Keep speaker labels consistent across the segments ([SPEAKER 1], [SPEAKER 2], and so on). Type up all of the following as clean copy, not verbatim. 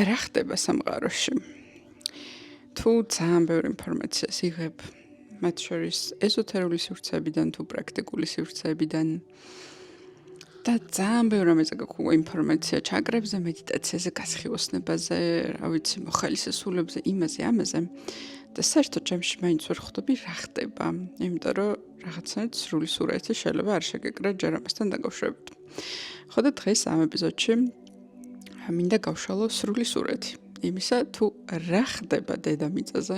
[SPEAKER 1] რა ხდება სამყაროში? თუ ძალიან ბევრი ინფორმაციას იღებ, მათ შორის ეზოთერული სივრცეებიდან თუ პრაქტიკული სივრცეებიდან და ძალიან ბევრი ამაზე გაქვს ინფორმაცია ჩაკრებზე, მედიტაციაზე, გასხივოსნებაზე, რა ვიცი, მოხალისესულებზე, იმაზე, ამაზე და საერთოდ ჩემში მაინც ვერ ხვდები რა ხდება, იმიტომ რომ რაღაცნაირად სრული სურათი შეიძლება არ შეგეკრა ჯერ ამასთან დაკავშირებით. ხო და დღეს ამ ეპიზოდში მინდა გავშალო სრული სურათი იმისა, თუ რა ხდება დედამიწაზე,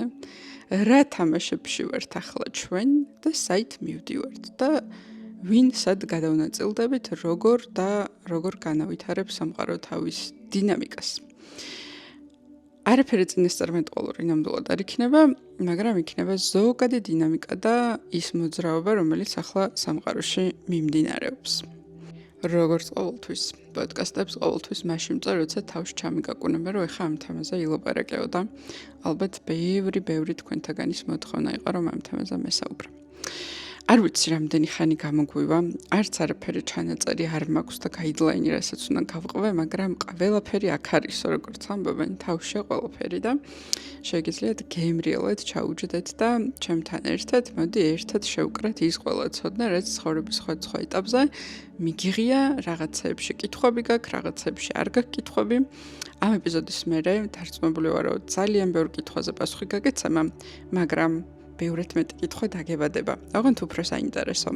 [SPEAKER 1] რა თამაშებში ვართ ახლა ჩვენ და საით მივდივართ და ვინ სად გადავნაწილდებით, როგორ განავითარებს სამყარო თავის დინამიკას. არაფერი წინასწარმეტყველური ნამდვილად არ იქნება, მაგრამ იქნება ზოგადი დინამიკა და ის მოძრაობა, რომელიც ახლა სამყაროში მიმდინარეობს. როგორც ყოველთვის, პოდკასტებს ყოველთვის მაშინ წარ, როცა თავში ჩამიგაკუნება, რომ ეხა ამ თემაზე ილაპარაკეო და ალბათ ბევრი თქვენთაგანის მოთხოვნა იყო, რომ ამ თემაზე მესაუბრა. არ ვიცი რამდენი ხანი გამოგვივა, არც არაფერი ჩანაწერი არ მაქვს და გაიდლაინი, რასაც უნდა გავყვე, მაგრამ ყველაფერი აქ არის, როგორც ამბობენ, თავშია ყველაფერი და შეგიძლიათ გემრიელად ჩაუჯდეთ და ჩემთან ერთად, მოდი ერთად შევკრათ ის ყველა ცოდნა, რაც ცხოვრების სხვადასხვა ეტაპზე მიგიღია, რაღაცეებში კითხვები გაქვს, რაღაცეებში არ გაქვს კითხვები. ამ ეპიზოდის მერე დარწმუნებული ვარ, რომ ძალიან ბევრ კითხვაზე პასუხი გაგეცემა, მაგრამ ბევრად მეტი კითხვა დაგებადება. ოღონდ უფრო საინტერესო.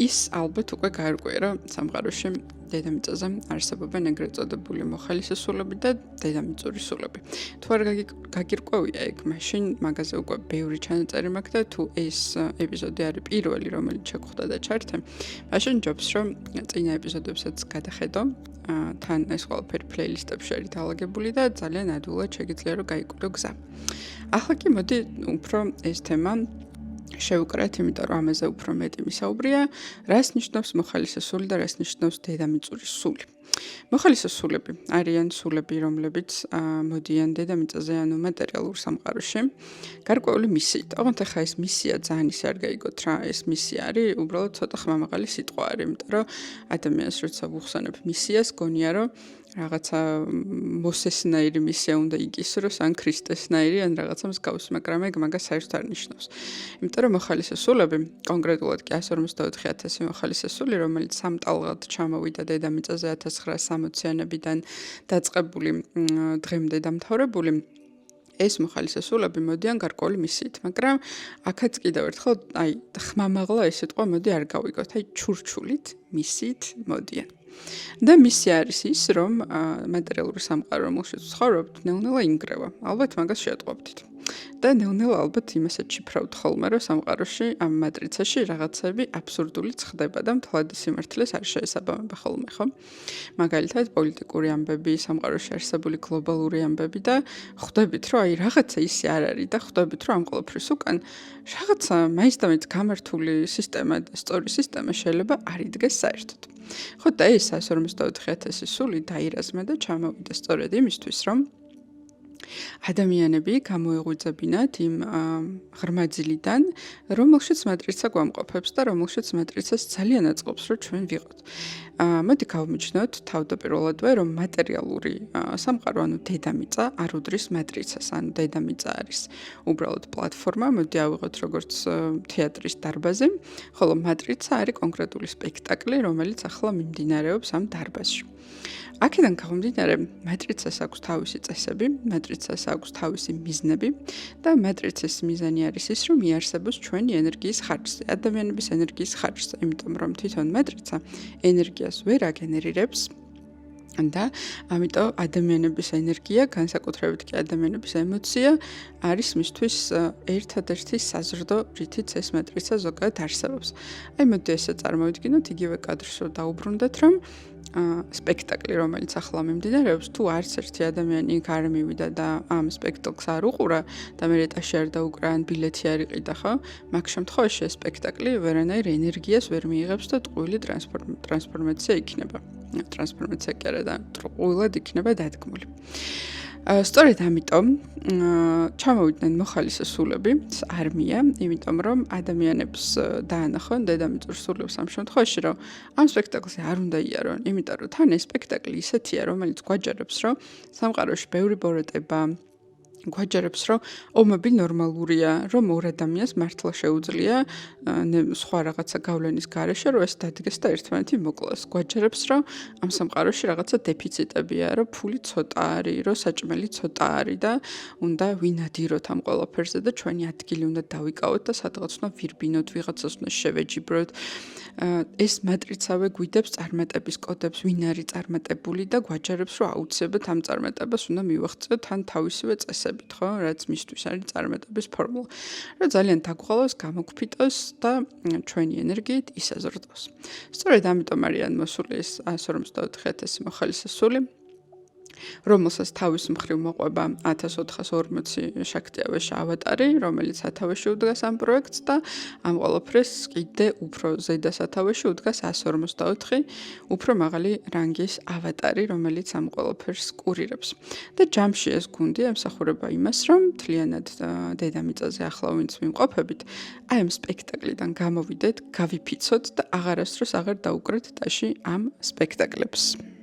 [SPEAKER 1] ის ალბათ უკვე გაარკვია, რომ სამყაროში დედამიწაზე არსებობენ ეგრეთ წოდებული მოხალისესულები და დედამიწური სულები. თუ არ გაგირკვევია ეგ, მაშინ მაგაზე უკვე ბევრი ჩანაწერი მაქვს და თუ ეს ეპიზოდი არის პირველი, რომელიც შეგხვდა და ჩართე, მაშინ ჯობს, რომ წინა ეპიზოდებსაც გადახედო. თან ეს ყველაფერი პლეილისტებში არის დალაგებული და ძალიან ადვილად შეგიძლია რომ გაიკვირო გზა. ახლა კი მოდი უფრო ეს თემა შევუკრათ, იმიტომ რომ ამაზე უფრო მეტი მისაუბრია, რას ნიშნავს მოხალისესული და რას ნიშნავს დედამიწური სული. მოხალისესულები არიან სულები, რომლებიც მოდიან დედამიწაზე, ანუ მატერიალურ სამყაროში, გარკვეული მისიით. ოღონდ ახლა ეს მისია ძალიან ისე არ გაიგოთ რა, ეს მისია არის უბრალოდ ცოტა ხმამაღალი სიტყვა არის, იმიტომ რომ ადამიანს როცა ვუხსენებ მისიას, გონია რომ რაღაცა მოსესნაირი მისია უნდა იკისროს, ან ქრისტესნაირი, ან რაღაცა მსგავსი, მაგრამ ეგ მაგას საერთოდ არ ნიშნავს. იმიტომ რომ მოხალისესულები, კონკრეტულად კი 154,000 მოხალისესული, რომელიც სამტალღად ჩამოვიდა დედამიწაზე 1960-იანებიდან დაწყებული დღემდე დამთავრებული, ეს მოხალისესულები მოდიან გარკვეული მისიით, მაგრამ აქაც კიდევ ერთხელ, ხმამაღლა ეს სიტყვა მოდი არ გავიგოთ, ჩურჩულით მისიით მოდიან. და მისია არის ის, რომ მატერიალური სამყარო, რომელშიც ვცხოვრობთ, ნელ-ნელა ინგრევა. ალბათ მაგას შეატყობდით. და ნელ-ნელა ალბათ იმასაც შიფრავთ ხოლმე, რომ სამყაროში, ამ მატრიცაში რაღაცები აბსურდულიც ხდება და მთლად სიმართლეს არ შეესაბამება ხოლმე, ხო? მაგალითად, პოლიტიკური ამბები, სამყაროში არსებული გლობალური ამბები და ხვდებით, რომ რაღაცა ისე არ არის და ხვდებით, რომ ამ ყველაფრის უკან რაღაცა მაინც გამართული სისტემა და სწორი სისტემა შეიძლება არ იდგეს საერთოდ. ხო და ეს 154,000 სული დაირაზმა და ჩამოვიდა სწორედ იმისთვის, რომ ადამიანები გამოეღვიძებინათ იმ ღრმაძილიდან, რომელშიც მატრიცა გვამყოფებს და რომელშიც მატრიცას ძალიან აწყობს, რომ ჩვენ ვიყოთ. მოდი გავმიჩნოთ თავდაპირველადვე, რომ მატერიალური სამყარო, ანუ დედამიწა, არ უდრის მატრიცას, ანუ დედამიწა არის უბრალოდ პლატფორმა, მოდი ავიღოთ როგორც თეატრის დარბაზი, ხოლო მატრიცა არის კონკრეტული სპექტაკლი, რომელიც ახლა მიმდინარეობს ამ დარბაზში. აქედან გამომდინარე, მატრიცას აქვს თავისი წესები, მატრიცას აქვს თავისი მიზნები და მატრიცის მიზანი არის ის, რომ იარსებოს ჩვენი ენერგიის ხარჯზე, ადამიანების ენერგიის ხარჯზე, იმიტომ რომ თვითონ მატრიცა ენერგიას ვერ აგენერირებს და ამიტომ ადამიანების ენერგია, განსაკუთრებით კი ადამიანების ემოცია არის მისთვის ერთადერთი საზრდო, რითიც ეს მატრიცა ზოგადად არსებობს. მოდი ესე წარმოვიდგინოთ, იგივე კადრს რომ დაუბრუნდეთ, რომ სპექტაკლი, რომელიც ახლა მიმდინარეობს, თუ არც ერთი ადამიანი იქ არ მივიდა და ამ სპექტაკლს არ უყურა და მე ეტაში არ დაუკრა ან ბილეთი არ იყიდა, ხო? მაგ შემთხვევაში ეს სპექტაკლი ვერანაირ ენერგიას ვერ მიიღებს და ტყუილი ტრანსფორმაცია იქნება. ტრანსფორმაცია კი არა და ტყუილად იქნება დადგმული. სწორედ ამიტომ ჩამოვიდნენ მოხალისე სულები, არმია, იმიტომ რომ ადამიანებს დაანახონ დედამიწურ სულებს ამ შემთხვევაში, რომ ამ სპექტაკლზე არ უნდა იარონ, იმიტომ რომ თან ეს სპექტაკლი ისეთია, რომელიც გვაჯერებს, რომ სამყაროში ბევრი ბოროტება გვაჯერებს, რომ ომები ნორმალურია, რომ ორ ადამიანს მართლა შეუძლია სხვა რაღაცა გავლენის გარეშე, რომ ეს დადგეს და ერთმანეთი მოკლას. გვაჯერებს, რომ ამ სამყაროში რაღაცა დეფიციტებია, რომ ფული ცოტა არის, რომ საჭმელი ცოტა არის და უნდა ვინადიროთ ამ ყველაფერზე და ჩვენი ადგილი უნდა დავიკავოთ და სადღაც უნდა ვირბინოთ, ვიღაცას უნდა შევეჯიბროთ. ეს მატრიცავე გვიდებს წარმატების კოდებს, ვინ არის წარმატებული და გვაჯერებს, რომ აუცილებლად ამ წარმატებას უნდა მივაღწიოთ თან თავისივე წესებით, ხო, რაც მისთვის არის წარმატების ფორმულა. რომ ძალიან დაგყოლოს, გამოგვფიტოს და ჩვენი ენერგიით ისაზრდოს. სწორედ ამიტომ არიან მოსული ეს 154,000 მოხალისე სული, რომელსაც თავის მხრივ მოყვება 1440 შაქტიავეშ ავატარი, რომელიც სათავეში უდგას ამ პროექტს და ამ ყველაფრის კიდე უფრო ზედა სათავეში უდგას 154 უფრო მაღალი რანგის ავატარი, რომელიც ამ ყველაფერს კურირებს. და ჯამში ეს გუნდი ემსახურება იმას, რომ მთლიანად დედამიწაზე ახლა ვინც ვიმყოფებით, აი ამ სპექტაკლიდან გამოვიდეთ, გავიფიცოთ და აღარასდროს აღარ დაუკრეთ ტაში ამ სპექტაკლებს.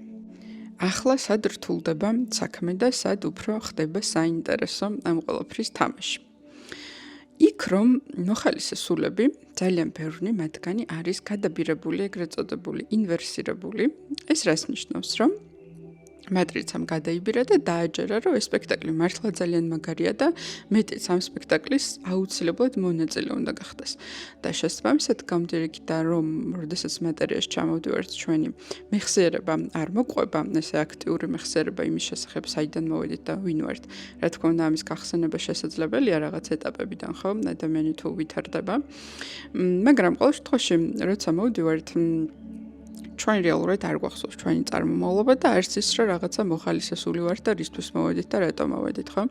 [SPEAKER 1] ახლა სად რთულდება საქმე და სად უფრო ხდება საინტერესო ამ ყველაფრის თამაში. იქ რომ მოხალისე სულები, ძალიან ბევრი მათგანი არის გადაბირებული, ეგრეთ წოდებული ინვერსირებული. ეს რას ნიშნავს, რომ მატრიცამ გადაიბირა და დააჯერა, რომ ეს სპექტაკლი მართლა ძალიან მაგარია და მეტიც ამ სპექტაკლის აუცილებლად მონაწილე უნდა გახდეს. და შესაბამისად გამომდინარე იქიდან, რომ როდესაც მატერიაში ჩამოვდივართ, ჩვენი მეხსიერება არ მოყვება, ესე აქტიური მეხსიერება იმის შესახებ, საიდან მოვედით და ვინ ვართ. რა თქმა უნდა, ამის გახსენება შესაძლებელია რაღაც ეტაპებიდან, ხო, ადამიანი თუ ვითარდება. მაგრამ ყოველ შემთხვევაში, როცა მოვდივართ, ჩვენ რეალურად არ გვახსოვს ჩვენი წარმომავლობა და არც ის რა რაღაცა მოხალისე სული ვართ და რისთვის მოვედით და რატომ მოვედით, ხო?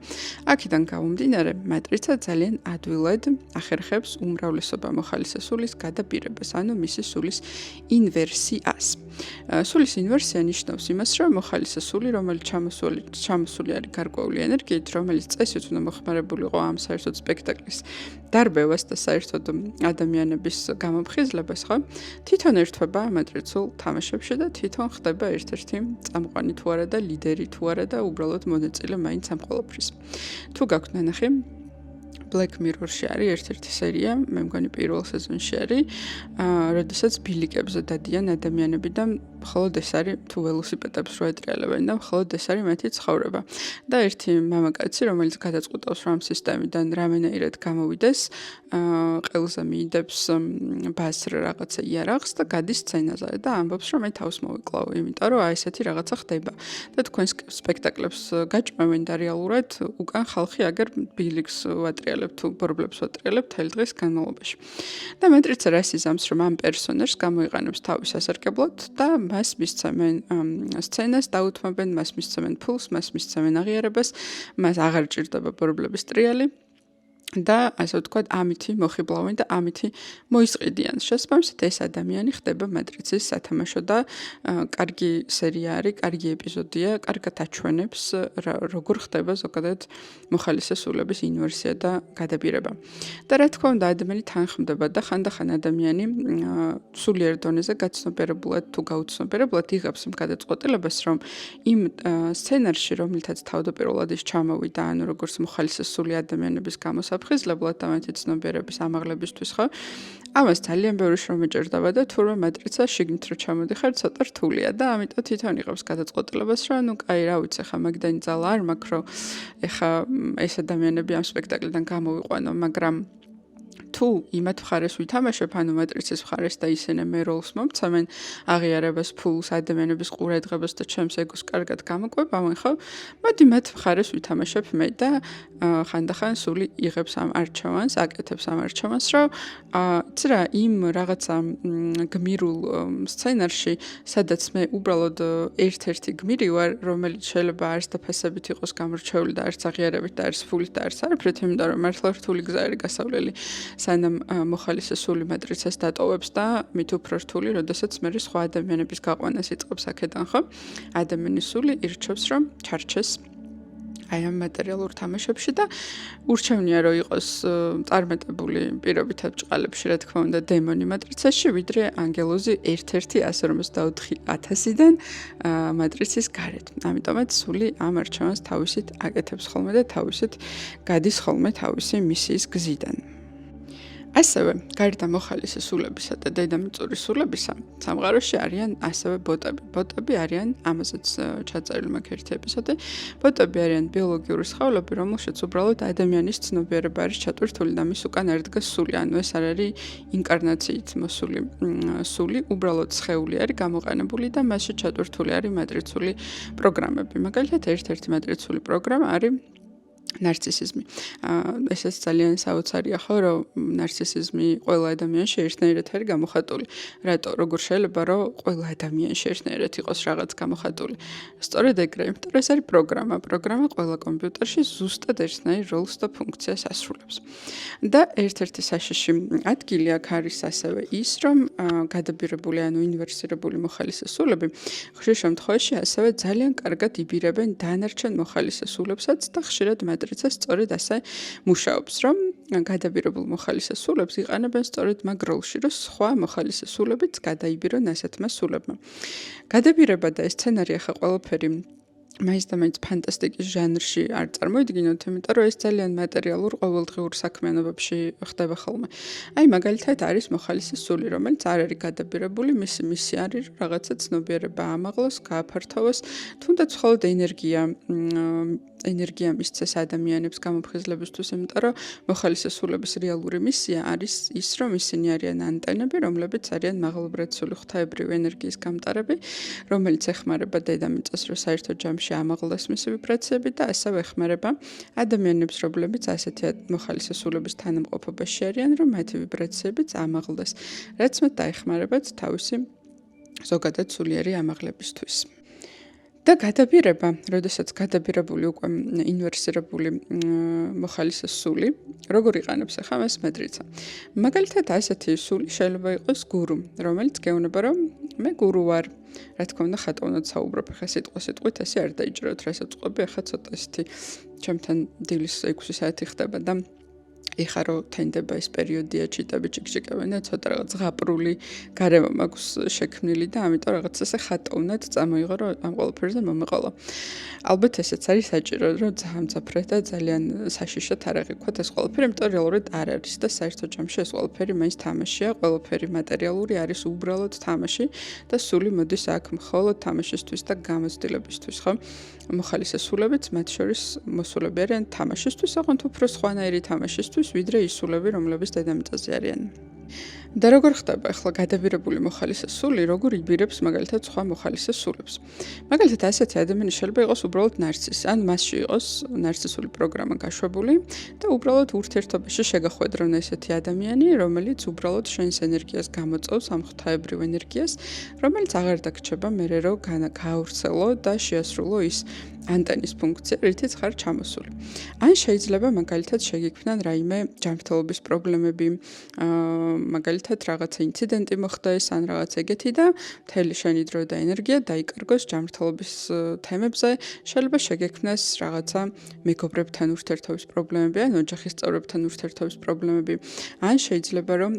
[SPEAKER 1] აქედან გამომდინარე, მატრიცა ძალიან ადვილად ახერხებს უმრავლესობა მოხალისე სულის გადაბირებას, ანუ მისი სულის ინვერსიას. სულის ინვერსია ნიშნავს იმას, რომ მოხალისე სული, რომელიც ჩამოსული არის გარკვეული ენერგიით, რომელიც წესით უნდა მოხმარებულიყო ამ საერთოდ სპექტაკლის დარბევას და საერთოდ ადამიანების გამოფხიზლებას, ხო? თვითონ ერთვება მატრიცულ თამაშებში და თვითონ ხდება ერთ-ერთი წამყვანი თუ არა და ლიდერი თუ არა და უბრალოდ მონაწილე მაინც ამ ყველაფრის. თუ გაქვთ ნანახი, Black Mirror-ში არის ერთ-ერთი სერია, მე მგონი პირველ სეზონში არის, როდესაც ბილიკებზე დადიან ადამიანები და მხოლოდ ეს არის თუ ველოსიპედებს რო ეტრიალებენ და მხოლოდ ეს არის მათი ცხოვრება. და ერთი მამაკაცი, რომელიც გადაწყვეტავს რომ სისტემიდან რამენაირად გამოვიდეს, ყელზე მიიდებს ბაზრ რაღაცა იარაღს და გადის სცენაზე და ამბობს რომ მე თავს მოვიკლავ, იმიტომ რომ აი ესეთი რაღაცა ხდება. და თქვენ სპექტაკლებს გაჭმევენ და რეალურად უკან ხალხი აგერ ბილიკს ვატრიალებთ თუ ბორბლებს ვატრიალებთ თელ დღის განმავლობაში. და მეტრიცა რას იზამს რომ ამ პერსონაჟს გამოიყენებს თავის ასარგებლოდ და მას მისცემენ სცენას, დაუთმობენ, მას მისცემენ ფულს, მას მისცემენ აღიარებას, მას აღარ ჭირდება ბორბლების ტრიალი. და ასე ვთქვათ, ამითი მოხიბლავენ და ამითი მოისყიდიან. შესაბამისად, ეს ადამიანი ხდება მატრიცის სათამაშო და კარგი სერია არის, კარგი ეპიზოდია, კარგად აჩვენებს, როგორ ხდება ზოგადად მოხალისე სულების ინვერსია და გადაბირება. და რა თქმა უნდა, ადამიანი თანხმდება და ხანდახან ადამიანი სულიერ დონეზე გაცნობიერებულად თუ გაუცნობიერებლად იღებს იმ გადაწყვეტილებას, რომ იმ სცენარში, რომელთაც თავდაპირველად ის ჩამოვიდა, ანუ როგორც მოხალისე სული ადამიანების გამოსაფხიზლებლად და მათი ცნობიერების ამაღლებისთვის, ხო? ამას ძალიან ბევრი შრომა მეჭირდება და თურმე მატრიცა შიგნით რო ჩამოდიხარ, ცოტა რთულია და ამიტომ თვითონ იღებს გადაწყვეტილებას, რომ ნუ კაი, რა ვიცი, ხა მაგდანი ძალა არ მაქვს, რომ ეხა ეს ადამიანები ამ სპექტაკლიდან გამოვიყვანო, მაგრამ თუ იმათ მხარეს ვითამაშებ, ანუ მატრიცის მხარეს და ისინი მე როლს მომცემენ, აღიარებას, ფულს, ადამიანების ყურადღებას და ჩემს ეგოს კარგად გამოყვებავენ, ხო? მოდი მათ მხარეს ვითამაშებ მე და ხანდახან სული იღებს ამ არჩევანს, აკეთებს ამ არჩევანს, რომ იცი რა, იმ რაღაცა გმირულ სცენარში, სადაც მე უბრალოდ ერთ-ერთი გმირი ვარ, რომელიც შეიძლება არც დაფასებით იყოს გამორჩეული და არც აღიარებით და არც ფულით და არც არაფრით, იმიტომ რომ მართლა რთული გზა არის გასავლელი. სანამ მოხალისე სული მატრიცას დატოვებს და მით უფრო რთული, როდესაც მე სხვა ადამიანების გაყვანას იწყებს აქედან, ხო? ადამიანის სული ირჩევს, რომ ჩარჩეს აი ამ მატერიალურ თამაშებში და ურჩევნია რომ იყოს წარმატებული პირობითად ბრჭყალებში, რა თქმა უნდა, დემონი მატრიცაში, ვიდრე ანგელოზი 1/154,000-დან მატრიცის გარეთ. ამიტომაც სული ამ არჩევანს თავისით აკეთებს ხოლმე და თავისით გადის ხოლმე თავისი მისიის გზიდან. ასევე, გარეთ ამოხალისი სულებისა და დედამიწური სულებისა, სამყაროში არიან ასევე ბოტები. ბოტები არიან ამაზეც ჩაწერილი მაქვს ერთი ეპიზოდი. ბოტები არიან ბიოლოგიური სხეულები, რომელშიც უბრალოდ ადამიანის ცნობიერება არის ჩატვირთული და მის უკან არდგას სული. ანუ ეს არ არის ინკარნაციით მოსული სული, უბრალოდ სხეული არის გამოყენებული და მასში ჩატვირთული არის მატრიცული პროგრამები. მაგალითად, ერთ-ერთი მატრიცული პროგრამა არის ნარცისიზმი. ესეც ძალიან საოცარია ხო, რომ ნარცისიზმი ყველა ადამიანში ერთნაირად არის გამოხატული. რატო? როგორ შეიძლება, რომ ყველა ადამიანში ერთნაირად იყოს რაღაც გამოხატული? სწორედ ეგრე, იმიტომ რომ ეს არის პროგრამა. პროგრამა ყველა კომპიუტერში ზუსტად ერთნაირ როლს და ფუნქციას ასრულებს. და ერთ-ერთი საშიში ადგილი აქ არის ასევე ის, რომ გადაბირებული, ანუ ინვერსირებული მოხალისესულები ხშირ შემთხვევაში ასევე ძალიან კარგად იბირებენ დანარჩენ მოხალისესულებსაც და ხშირად მატრიცას სწორედ ასე მუშაობს, რომ გადაბირებულ მოხალისესულებს იყენებენ სწორედ მაგ როლში, რომ სხვა მოხალისესულებიც გადაიბირონ ასეთმა სულებმა. გადაბირება და ეს სცენარი ახლა ყველაფერი მაინც და მაინც ფანტასტიკის ჟანრში არ წარმოიდგინოთ, იმიტომ რომ ეს ძალიან მატერიალურ ყოველდღიურ საქმიანობებში ხდება ხოლმე. აი მაგალითად არის მოხალისის სული, რომელიც არ არის გადაბირებული, მისი მისია არის რაღაცა ცნობიერება ამაღლოს, გააფართოვოს, თუნდაც მხოლოდ ენერგია მისცეს ადამიანებს გამოფხიზლებისთვის, იმიტომ რომ მოხალისესულების რეალური მისია არის ის, რომ ისინი არიან ანტენები, რომლებიც არიან მაღალბრეცული ღვთაებრივი ენერგიის გამტარები, რომელიც ეხმარება დედამიწას, რომ საერთო ჯამში ამაღლდეს მისი ვიბრაციები და ასევე ეხმარება ადამიანებს, რომლებიც ასეთი მოხალისესულების თანამყოფობაში არიან, რომ მათი ვიბრაციებიც ამაღლდეს, რაც მათ დაეხმარებათ თავისი ზოგადად სულიერი ამაღლებისთვის. და გადაბირება, როდესაც გადაბირებული უკვე ინვერსირებული მოხალისეს სული, როგორ იყენებს ახლა ეს მეტრიცა. მაგალითად, ასეთი სული შეიძლება იყოს გურუ, რომელიც გეუბნება, რომ მე გურუ ვარ. რა თქმა უნდა, ხატოვნად საუბრობ, ახლა სიტყვით ესე არ დაიჭიროთ, რასაც ყვები, ახლა ცოტა ისეთი ჩემთან დილის 6 საათი ხდება და ეხა რომ თენდება ეს პერიოდია, ჩიტები ჩიკჩიკებენ და ცოტა რაღაც ზღაპრული გარემო მაქვს შექმნილი და ამიტომ რაღაც ესე ხატოვნად წამოიღო, რომ ამ ყველაფერზე მომეყოლა. ალბათ ესეც არის საჭირო, რომ ძამძაფრეთ და ძალიან საშიშად არ აღიქვათ ეს ყველაფერი, იმიტომ რეალურად არ არის და საერთო ჯამში ეს ყველაფერი მაინც თამაშია, ყველაფერი მატერიალური არის უბრალოდ თამაში და სული მოდის აქ მხოლოდ თამაშისთვის და გამოცდილებისთვის, ხო? მოხალისესულებიც მათ შორის მოსულები არიან თამაშისთვის, ოღონდ უფრო სხვანაირი თამაშისთვის, ვიდრე ის სულები, რომლებიც დედამიწაზე არიან. და როგორ ხდება ახლა გადაბირებული მოხალისესული, როგორ იბირებს მაგალითად სხვა მოხალისესულებს? მაგალითად ასეთი ადამიანი შეიძლება იყოს უბრალოდ ნარცისი, ან მასში იყოს ნარცისული პროგრამა გაშვებული და უბრალოდ ურთიერთობაში შეგახვედრონ ესეთი ადამიანი, რომელიც უბრალოდ შენს ენერგიას გამოწვევს, ამ ღვთაებრივ ენერგიას, რომელიც აღარ დაგრჩება მერე რომ გაავრცელო და შეასრულო ის ანტენის ფუნქცია, რითიც ხარ ჩამოსული. ან შეიძლება მაგალითად შეგიქმნან რაიმე ჯანმრთელობის პრობლემები, მაგალითად რაღაცა ინციდენტი მოხდეს, ან რაღაც ეგეთი და მთელი შენი დრო და ენერგია დაიკარგოს ჯანმრთელობის თემებზე, შეიძლება შეგექმნას რაღაცა მეგობრებთან ურთიერთობის პრობლემები, ან ოჯახის წევრებთან ურთიერთობის პრობლემები, ან შეიძლება რომ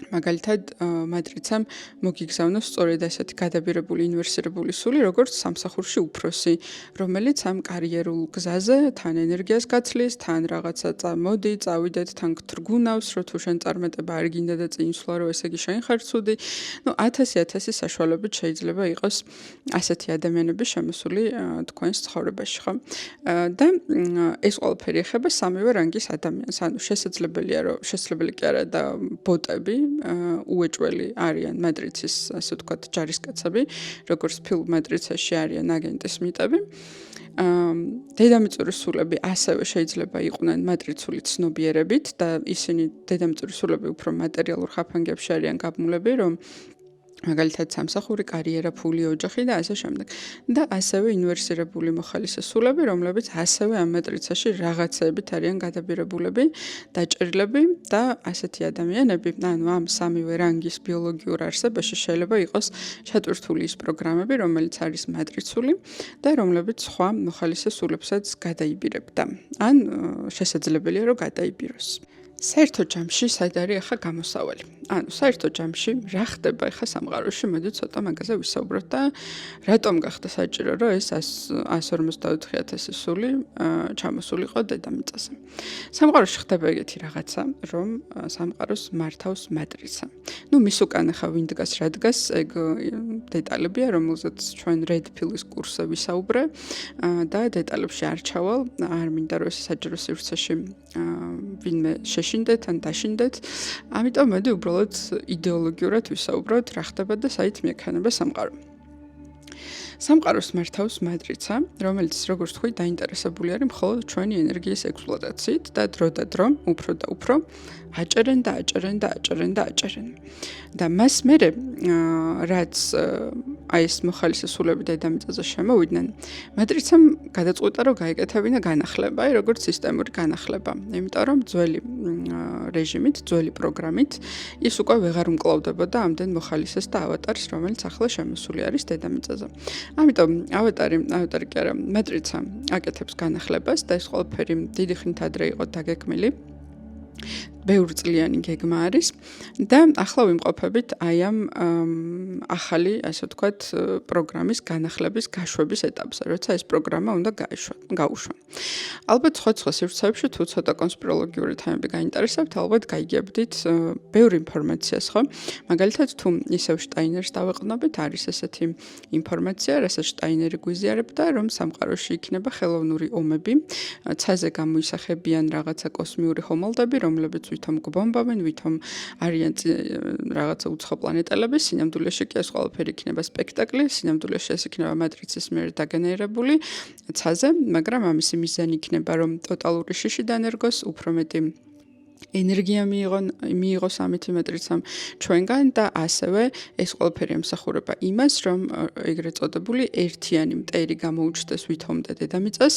[SPEAKER 1] მაგალითად მატრიცამ მოგიგზავნოს სწორედ ასეთი გადაბირებული ინვერსირებული სული, როგორც სამსახურში უფროსი, რომელიც ამ კარიერულ გზაზე თან ენერგიას გაცლის, თან რაღაცა მოდი, წავიდეთ, თან გთრგუნავს, რომ თუ შენ წარმატება არ გინდა და წინსვლა, რომ ესე იგი შენ ხარ ცუდი. ნუ 1000 საშუალებით შეიძლება იყოს ასეთი ადამიანები შემოსული თქვენს ცხოვრებაში, ხო? და ეს ყველაფერი ეხება სამივე რანგის ადამიანს. ანუ შესაძლებელია, რომ შესაძლებელი კი არა და ბოტები უეჭველი არიან მატრიცის, ასე ვთქვათ, ჯარისკაცები, როგორც ფილმ მატრიცაში არიან აგენტის მიტები. დედამიწური სულები ასევე შეიძლება იყვნენ მატრიცული ცნობიერებით და ისინი დედამიწური სულები უფრო მატერიალურ ხაფანგებში არიან გაბმულები, რომ მაგალითად სამსახური, კარიერა, ფული, ოჯახი და ასე შემდეგ. და ასევე ინვერსირებული მოხალისესულები, რომლებიც ასევე ამ მეტრიცაში რაღაცეებით არიან გადაბირებულები, დაჭრილები და ასეთი ადამიანები, ანუ ამ სამივე რანგის ბიოლოგიურ არსებაში შეიძლება იყოს ჩატვირთული ის პროგრამები, რომელიც არის მატრიცული და რომლებიც სხვა მოხალისესულებსაც გადაიბირებდა. ან შესაძლებელია რომ გადაიბიროს. საერთო ჯამში სად არის ახლა გამოსავალი? ანუ საერთო ჯამში რა ხდება ახლა სამყაროში? მოდი ცოტა მაგაზე ვისაუბროთ და რატომ გახდა საჭირო რომ ეს 154,000 სული ჩამოსულიყო დედამიწაზე. სამყაროში ხდება ეგეთი რაღაცა, რომ სამყაროს მართავს მატრიცა. ნუ მის უკან ახლა ვინ დგას, რა დგას, ეგ დეტალებია, რომელზეც ჩვენ Red Pill-ის კურსზე ვისაუბრე და დეტალებში არ ჩავალ, არ მინდა რომ ეს საჯარო სივრცეში ვინმე შეშინდეთ ან დაშინდეთ. ამიტომ მოდი უბრალოდ იდეოლოგიურად ვისაუბროთ, რა ხდება და საით მიექანება სამყარო. სამყაროს მართავს მატრიცა, რომელიც როგორც თქვი, დაინტერესებული არის მხოლოდ ჩვენი ენერგიის ექსპლუატაციით და დრო და დრო, უფრო და უფრო აჭერენ და აჭერენ და აჭერენ და აჭერენ. და მას მერე რაც აი ეს მოხალისესულები დედამიწაზე შემოვიდნენ, მატრიცამ გადაწყვიტა რომ გაეკეთებინა განახლება, აი როგორც სისტემური განახლება. იმიტომ რომ ძველი რეჟიმით, ძველი პროგრამით ის უკვე ვეღარ უმკლავდებოდა ამდენ მოხალისეს და ავატარს, რომელიც ახლა შემოსული არის დედამიწაზე. ამიტომ ავატარი კი არა, მატრიცა აკეთებს განახლებას და ეს ყველაფერი დიდი ხნით ადრე იყო დაგეგმილი. ბევრწლიანი გეგმა არის და ახლა ვიმყოფებით აი ამ ახალი, ასე ვთქვათ, პროგრამის განახლების გაშვების ეტაპზე, როცა ეს პროგრამა უნდა გაუშვა. ალბათ სხვა სივრცეებში თუ ცოტა კონსპიროლოგიური თემები გაინტერესებთ, ალბათ გაიგებდით ბევრ ინფორმაციას, ხო? მაგალითად, თუ ისევ შტაინერს დავეყნობით, არის ესეთი ინფორმაცია, რასაც შტაინერი გვიზიარებდა, რომ სამყაროში იქნება ხელოვნური ომები, ცაზე გამოისახებიან რაღაცა კოსმიური ხომალდები, რომლებიც ვითომ გბომბავენ, ვითომ არიან რაღაცა უცხო პლანეტელები, სინამდვილეში კი ეს ყველაფერი იქნება სპექტაკლი, სინამდვილეში ეს იქნება მატრიცის მიერ დაგენერებული ცაზე, მაგრამ ამისი მიზანი იქნება, რომ ტოტალური შიში დანერგოს, უფრო მეტი ენერგია მიიღოს ამითი მეტრიცამ ჩვენგან და ასევე ეს ყველაფერი ემსახურება იმას, რომ ეგრეთ წოდებული ერთიანი მტერი გამოუჩნდეს ვითომდე დედამიწას,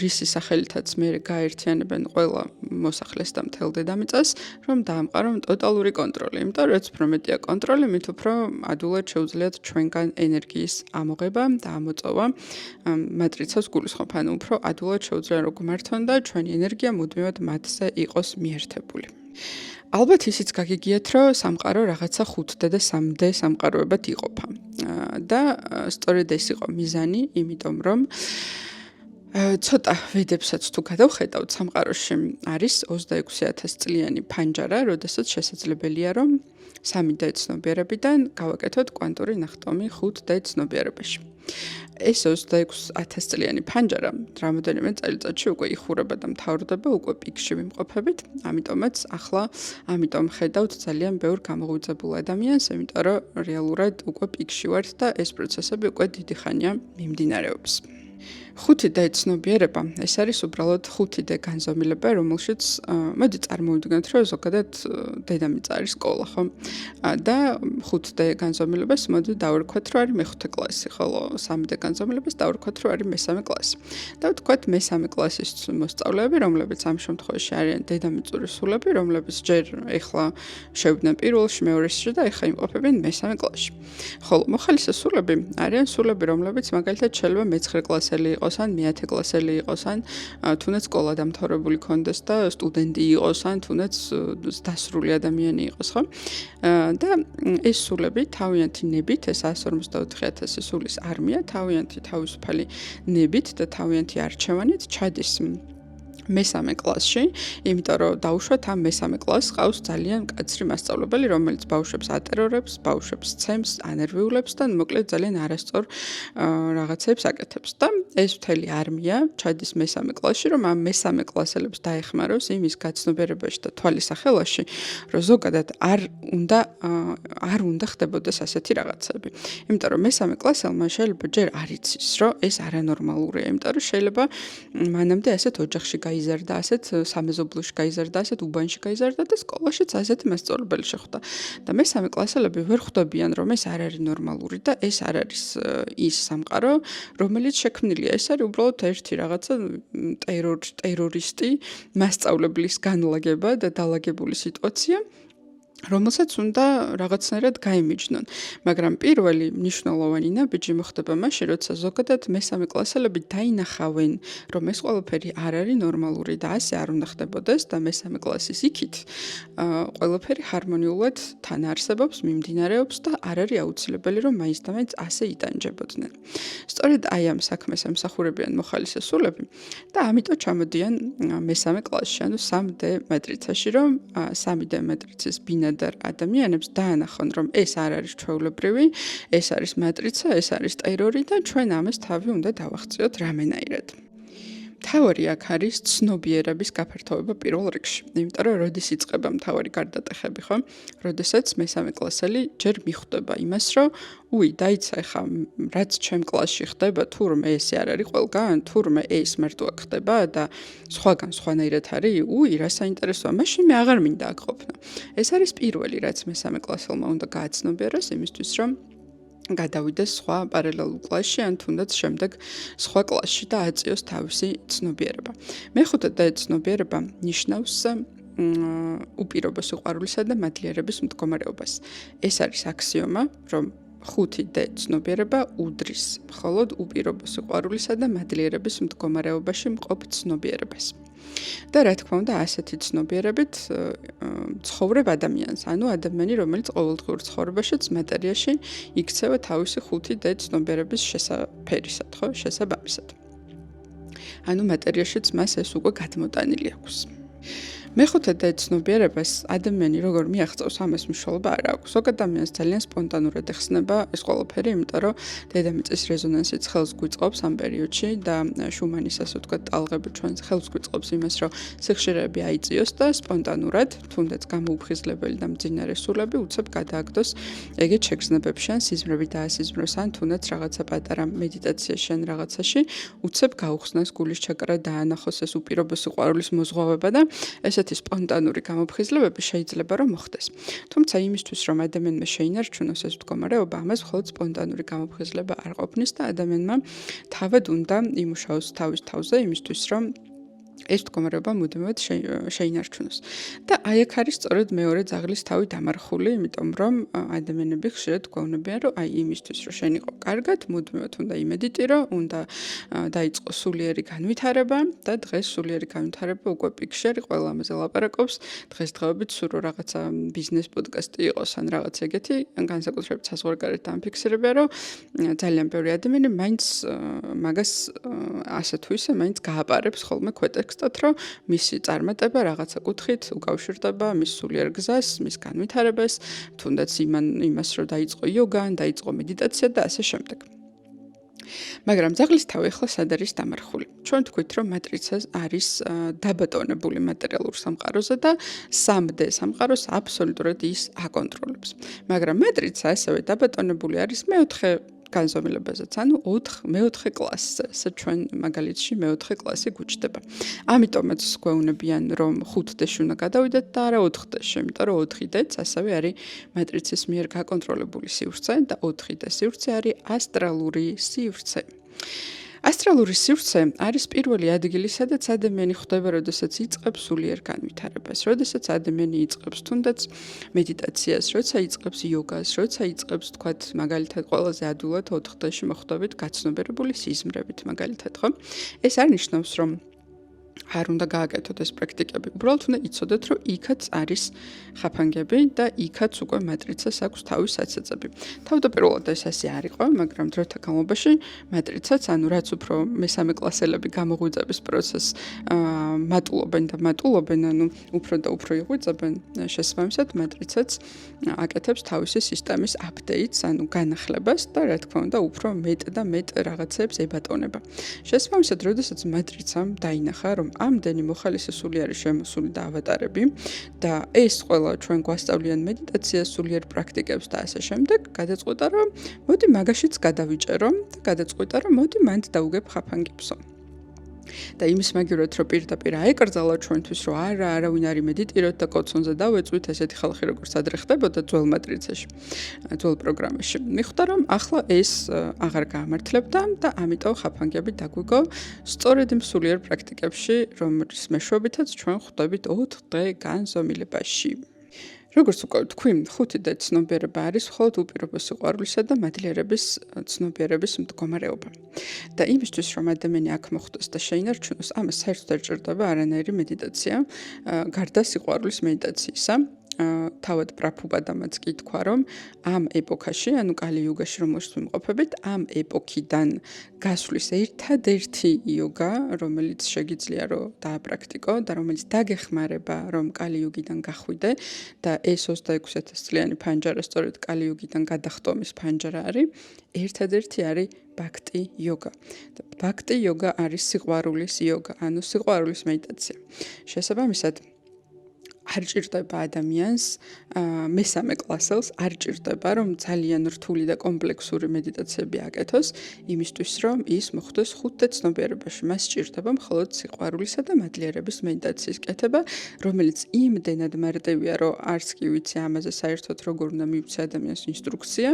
[SPEAKER 1] რისი სახელითაც მე გაერთიანებენ ყველა მოსახლეს და მთელ დედამიწას, რომ დაამყარონ ტოტალური კონტროლი. იმიტომ რომ რაც უფრო მეტია კონტროლი, მით უფრო ადვილად შეუძლიათ ჩვენგან ენერგიის ამოღება და ამოწოვა მატრიცას გულისხმობ, ანუ უფრო ადვილად შეუძლია რომ გვმართონ და ჩვენი ენერგია მუდმივად მათზე იყოს მიერთებული. ალბათ ისიც გაგიგიათ, რომ სამყარო რაღაცა 5D და 3D სამყაროებად იყოფა. და სწორედ ეს იყო მიზანი, იმიტომ რომ ცოტა ვედებსაც თუ გადავხედავთ, სამყაროში არის 26,000 წლიანი ფანჯარა, როდესაც შესაძლებელია რომ 3D ცნობიერებიდან გავაკეთოთ კვანტური ნახტომი 5D ცნობიერებაში. ეს 26,000 წლიანი ფანჯარა რამოდენიმე წელიწადში უკვე იხურება და მთავრდება, უკვე პიკში ვიმყოფებით, ამიტომაც ახლა ხედავთ ძალიან ბევრ გამოღვიძებულ ადამიანს, იმიტომ რომ რეალურად უკვე პიკში ვართ და ეს პროცესები უკვე დიდი ხანია მიმდინარეობს. 5D ცნობიერება, ეს არის უბრალოდ 5D განზომილება, რომელშიც მოდი წარმოვიდგინოთ, რომ ზოგადად დედამიწა არის სკოლა, ხო? და 5D განზომილებას მოდი დავარქვათ, რომ არის მეხუთე კლასი, ხოლო 3D განზომილებას დავარქვათ, რომ არის მესამე კლასი. და ვთქვათ, მესამე კლასის მოსწავლეები, რომლებიც ამ შემთხვევაში არიან დედამიწური სულები, რომლებიც ჯერ ეხლა შევიდნენ პირველში, მეორეში და ეხლა იმყოფებიან მესამე კლასში. ხოლო მოხალისესულები არიან სულები, რომლებიც მაგალითად შეიძლება მე-9 კლასელი იყოს, ან მე-10 კლასელი იყოს, ან თუნდაც სკოლა დამთავრებული ქონდეს და სტუდენტი იყოს, ან თუნდაც დასრული ადამიანი იყოს, ხო? და ეს სულები თავიანთი ნებით, ეს 154,000 სულის არმია, თავიანთი თავისუფალი ნებით და თავიანთი არჩევანით ჩადის მესამე კლასში, იმიტომ რომ დაუშვათ ამ მესამე კლასს ყავს ძალიან მკაცრი მასწავლებელი, რომელიც ბავშვებს ატერორებს, ბავშვებს ცემს, ანერვიულებს და მოკლედ ძალიან არასწორ რაღაცებს აკეთებს. და ეს მთელი არმია ჩადის მესამე კლასში, რომ ამ მესამე კლასელებს დაეხმაროს იმის გაცნობიერებაში და თვალისახელაში, რომ ზოგადად არ უნდა ხდებოდეს ასეთი რაღაცები. იმიტომ რომ მესამე კლასელმა შეიძლება ჯერ არ იცის, რომ ეს არანორმალურია, იმიტომ რომ შეიძლება მანამდე ასეთ ოჯახში გაიზარდა, ასეთ სამეზობლოში გაიზარდა, ასეთ უბანში გაიზარდა და სკოლაშიც ასეთი მასწავლებელი შეხვდა. და მესამე კლასელები ვერ ხვდებიან, რომ ეს არ არის ნორმალური და ეს არ არის ის სამყარო, რომელიც შექმნილია. ეს არის უბრალოდ ერთი რაღაცა ტერორისტი მასწავლებლის განლაგება და დალაგებული სიტუაცია, რომელსაც უნდა რაღაცნაირად გაიმიჯნონ. მაგრამ პირველი მნიშვნელოვანი ნაბიჯი მოხდება მაშინ, როცა ზოგადად მესამე კლასელები დაინახავენ, რომ ეს ყველაფერი არ არის ნორმალური და ასე არ უნდა ხდებოდეს და მესამე კლასის იქით ყველაფერი ჰარმონიულად თან არსებობს, მიმდინარეობს და არ არის აუცილებელი, რომ მაინც და მაინც ასე იტანჯებოდნენ. სწორედ აი ამ საქმეს ემსახურებიან მოხალისე-სულები და ამიტომ ჩამოდიან მესამე კლასში, ანუ 3D მეტრიცაში, რომ 3D მეტრიცის ბინადარ ადამიანებს დაანახონ, რომ ეს არ არის ჩვეულებრივი, ეს არის მატრიცა, ეს არის ტერორი და ჩვენ ამას თავი უნდა დავახციოთ რამენაირად. მთავარი აქ არის ცნობიერების გაფართოება პირველ რიგში. იმიტომ რომ როდის იწყება მთავარი გარდატეხები, ხო? როდესაც მესამე კლასელი ჯერ მიხვდება იმას, რომ დაიცა ხა რაც ჩემ კლასში ხდება, თურმე ესე არ არის ყველგან, თურმე ეს მარტო აქ ხდება და სხვაგან სხვანაირად არის, რა საინტერესოა, მაშინ მე აღარ მინდა აქ ყოფნა. ეს არის პირველი, რაც მესამე კლასელმა უნდა გააცნობიეროს იმისთვის, რომ გადავიდეს სხვა პარალელურ კლასში, ან თუნდაც შემდეგ სხვა კლასში და აწიოს თავისი ცნობიერება. მეხუთე და ცნობიერება ნიშნავს უპირობო სიყვარულისა და მადლიერების მდგომარეობას. ეს არის აქსიომა, რომ 5D ცნობიერება უდრის მხოლოდ უპირობო სიყვარულისა და მადლიერების მდგომარეობაში მყოფ ცნობიერებას. და რა თქმა უნდა, ასეთი ცნობიერებით ცხოვრებ ადამიანს, ანუ ადამიანი, რომელიც ყოველდღიურ ცხოვრებაშიც მატერიაში იქცევა თავისი 5D ცნობიერების შესაფერისად, ხო, შესაბამისად. ანუ მატერიაშიც მას ეს უკვე გადმოტანილი აქვს. მეხუთე და ცნობიერებას ადამიანი როგორ მიაღწევს ამას მნიშვნელობა არ აქვს. ზოგ ადამიანს ძალიან სპონტანურად ეხსნება ეს ყველაფერი, იმიტომ რომ დედამიწის რეზონანსიც ხელს გვიწყობს ამ პერიოდში და შუმანის ასე ვთქვათ ტალღები ჩვენს ხელს გვიწყობს იმას, რომ სიხშირეები აიწიოს და სპონტანურად, თუნდაც გამოუფხიზლებელი და მძინარე სულები უცებ გადააგდოს ეგეთ შეგრძნებებში ან სიზმრები დაასიზმროს ან თუნდაც რაღაცა პატარა მედიტაციაში ან რაღაცაში უცებ გაუხსნას გულის ჩაკრა დაანახოს ეს უპირობო სიყვარულის მოზღვავება და ესეთი სპონტანური გამოფხიზლებები შეიძლება რომ მოხდეს. თუმცა იმისთვის რომ ადამიანმა შეინარჩუნოს ეს მდგომარეობა, ამას მხოლოდ სპონტანური გამოფხიზლება არ ყოფნის და ადამიანმა თავად უნდა იმუშაოს თავის თავზე იმისთვის რომ ეს მდგომარეობა მუდმივად შეინარჩუნოს. და აი აქ არის სწორედ მეორე ძაღლის თავი დამარხული, იმიტომ რომ ადამიანები ხშირად გვეუბნებიან, რომ აი იმისთვის რომ შენ იყო კარგად, მუდმივად უნდა იმედიტირო, უნდა დაიწყო სულიერი განვითარება და დღეს სულიერი განვითარება უკვე პიკში არის, ყველა ამაზე ლაპარაკობს. დღესდღეობით სულ რაღაცა ბიზნეს პოდკასტი იყოს ან რაღაც ეგეთი, განსაკუთრებით საზღვარგარეთ დამფიქსირებია, რომ ძალიან ბევრი ადამიანი მაინც მაგას ასე თუ ისე მაინც გააპარებს ხოლმე ქვეტექსტად, რომ მისი წარმატება რაღაცა კუთხით უკავშირდება მის სულიერ გზას, მის განვითარებას, თუნდაც იმას, რომ დაიწყო იოგა, დაიწყო მედიტაცია და ასე შემდეგ. მაგრამ ძაღლის თავი ახლა სად არის დამარხული? ჩვენ თქვით, რომ მატრიცა არის დაბატონებული მატერიალურ სამყაროზე და 3D სამყაროს აბსოლუტურად ის აკონტროლებს. მაგრამ მატრიცა ასევე დაბატონებული არის მეოთხე განზომილებაზეც, ანუ მეოთხე კლასზე, ესე ჩვენ მაგალითში მეოთხე კლასი გვიჩნდება. ამიტომაც გვეუბნებიან, რომ 5D-ში უნდა გადავიდეთ და არა 4D-ში, იმიტომ რომ 4D-ც ასევე არის მატრიცის მიერ გაკონტროლებული სივრცე და 4D სივრცე არის ასტრალური სივრცე. ასტრალური სივრცე არის პირველი ადგილი, სადაც ადამიანი ხვდება, როდესაც იწყებს სულიერ განვითარებას, როდესაც ადამიანი იწყებს თუნდაც მედიტაციას, როცა იწყებს იოგას, როცა იწყებს, თქვათ, მაგალითად, ყველაზე ადვილად 4D-ში მოხვდებით გაცნობიერებული სიზმრებით, მაგალითად, ხო? ეს არ ნიშნავს, რომ არ უნდა გააკეთოთ ეს პრაქტიკები. უბრალოდ უნდა იცოდეთ, რომ იქაც არის ხაფანგები და იქაც უკვე მატრიცას აქვს თავის საცეცები. თავდაპირველად ეს ასე არ იყო, მაგრამ დროთა განმავლობაში მატრიცაც, ანუ რაც უფრო მესამე კლასელები გამოღვიძების პროცესს მატულობენ, ანუ უფრო და უფრო იღვიძებენ, შესაბამისად მატრიცაც აკეთებს თავისი სისტემის აპდეიტს, ანუ განახლებას და რა თქმა უნდა, უფრო მეტ და მეტ რაღაცებს ებატონება. შესაბამისად, როდესაც მატრიცამ დაინახა, რომ ამდენი მოხალისე სული არის შემოსული და ავატარები და ეს ყველა ჩვენ გვასწავლიან მედიტაციას, სულიერ პრაქტიკებს და ასე შემდეგ, გადაწყვიტა, რომ მოდი მაგაშიც გადავიჭერო და გადაწყვიტა, რომ მოდი მანდ დავუგებ ხაფანგებსო. და იმის მაგივრად რომ პირდაპირ აეკრძალა ჩვენთვის რომ არავინ არ იმედიტიროთ და კოცონზე დავეწვით ესეთი ხალხი როგორც ადრე ხდებოდა ძველ მატრიცაში ძველ პროგრამაში მიხვდა რომ ახლა ეს აღარ გაამართლებდა და ამიტომ ხაფანგები დაგვიგო სწორედ იმ სულიერ პრაქტიკებში რომლის მეშვეობითაც ჩვენ ხვდებით 4 დღე განზომილებაში როგორც უკვე თქვი, 5 და ცნობიერება არის მხოლოდ უპირობო სიყვარულისა და მადლიერების ცნობიერების მდგომარეობა. და იმისთვის, რომ ადამიანი აქ მოხვდეს და შეინარჩუნოს, ამას საერთოდ არ ჭირდება არანაირი მედიტაცია, გარდა სიყვარულის მედიტაციისა. თავად პრაფუბადამაც კი თქვა, რომ ამ ეპოქაში, ანუ კალი იოგაში რომელშიც ვიმყოფებით, ამ ეპოქიდან გასვლის ერთადერთი იოგა, რომელიც შეგიძლია რომ დააპრაქტიკო და რომელიც დაგეხმარება, რომ კალი იოგიდან გახვიდე და ეს 26,000 წლიანი ფანჯარა სწორედ კალი იოგიდან გადახტომის ფანჯარა არის, ერთადერთი არის ბაქტი იოგა. და ბაქტი იოგა არის სიყვარულის იოგა, ანუ სიყვარულის მედიტაცია. შესაბამისად არ ჭირდება ადამიანს მესამე კლასელს არ ჭირდება რომ ძალიან რთული და კომპლექსური მედიტაციები აკეთოს იმისთვის რომ ის მოხდეს 5 ცნობიერებაში მას ჭირდება მხოლოდ სიყვარულისა და მადლიერების მედიტაციის კეთება რომელიც იმდენად მარტივია რომ არც კი ვიცი ამაზე საერთოდ როგორ უნდა მივცე ადამიანს ინსტრუქცია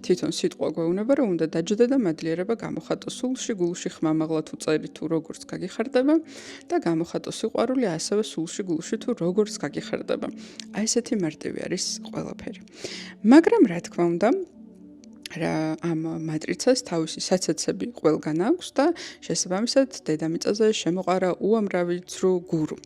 [SPEAKER 1] თვითონ სიტყვა გვეუბნება რომ უნდა დაჯდა და მადლიერება გამოხატოს სულში გულში ხმამაღლა თუ წერი თუ როგორც გაგიხარდება და გამოხატოს სიყვარული ასევე სულში გულში თუ როგორც ხარდება. აი ესეთი მარტივი არის ყველაფერი. მაგრამ რა თქმა უნდა, ამ მატრიცას თავისი საცაცები ყველგან აქვს და შესაბამისად დედამიწაზე შემოყარა უამრავი ცრუ გურუ,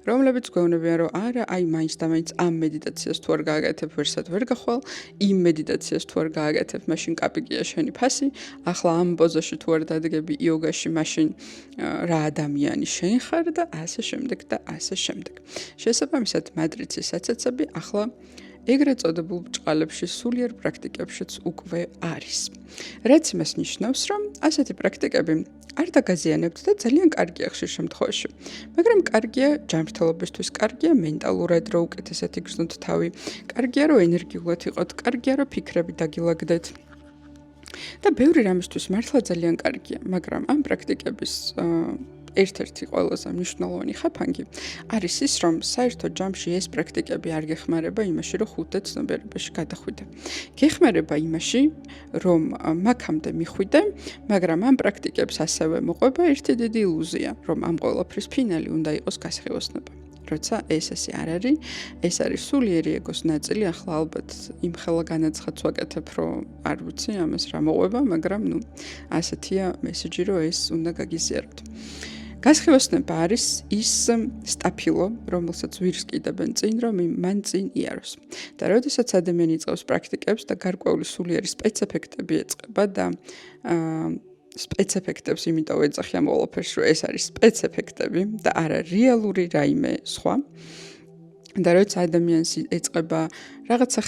[SPEAKER 1] რომლებიც გვეუბნებიან, რომ არა, აი მაინც და მაინც ამ მედიტაციას თუ არ გააკეთებ, ვერსად ვერ გახვალ, იმ მედიტაციას თუ არ გააკეთებ, მაშინ კაპიკია შენი ფასი, ახლა ამ პოზაში თუ არ დადგები იოგაში, მაშინ რა ადამიანი შენ ხარ და ასე შემდეგ და ასე შემდეგ. შესაბამისად მატრიცის საცაცები ახლა ეგრეთ წოდებულ ბრჭყალებში სულიერ პრაქტიკებშიც უკვე არის. რაც იმას ნიშნავს, რომ ასეთი პრაქტიკები არ დაგაზიანებთ და ძალიან კარგია ხშირ შემთხვევაში. მაგრამ კარგია ჯანმრთელობისთვის, კარგია მენტალურად რო უკეთესად იგრძნოთ თავი, კარგია რო ენერგიულად იყოთ, კარგია რო ფიქრები დაგილაგდეთ. და ბევრი რამისთვის მართლა ძალიან კარგია, მაგრამ ამ პრაქტიკების ერთ-ერთი ყველაზე მნიშვნელოვანი ხაფანგი არის ის, რომ საერთო ჯამში ეს პრაქტიკები არ გეხმარება იმაში, რომ 5 ცნობიერებაში გადახვიდე. გეხმარება იმაში, რომ მაქამდე მიხვიდე, მაგრამ ამ პრაქტიკებს ასევე მოყვება ერთი დიდი ილუზია, რომ ამ ყველაფრის ფინალი უნდა იყოს გასხივოსნება. როცა ეს არ არის, ეს არის სულიერი ეგოს ნაწილი, ახლა ალბათ იმხელა განაცხადს ვაკეთებ, რომ არ ვიცი ამას რა მოყვება, მაგრამ ასეთია მესიჯი, რომ ეს უნდა გაგიზიაროთ. გასხივოსნება არის ის სტაფილო, რომელსაც ვირს კიდებენ წინ, რომ მან წინ იაროს. და როდესაც ადამიანი იწყებს პრაქტიკებს და გარკვეული სულიერი სპეცეფექტები ეწყება და სპეცეფექტებს იმიტომ ეძახი ამ ყველაფერს, რომ ეს არის სპეცეფექტები და არა რეალური რაიმე სხვა. და როცა ადამიანს ეწყება რაღაცა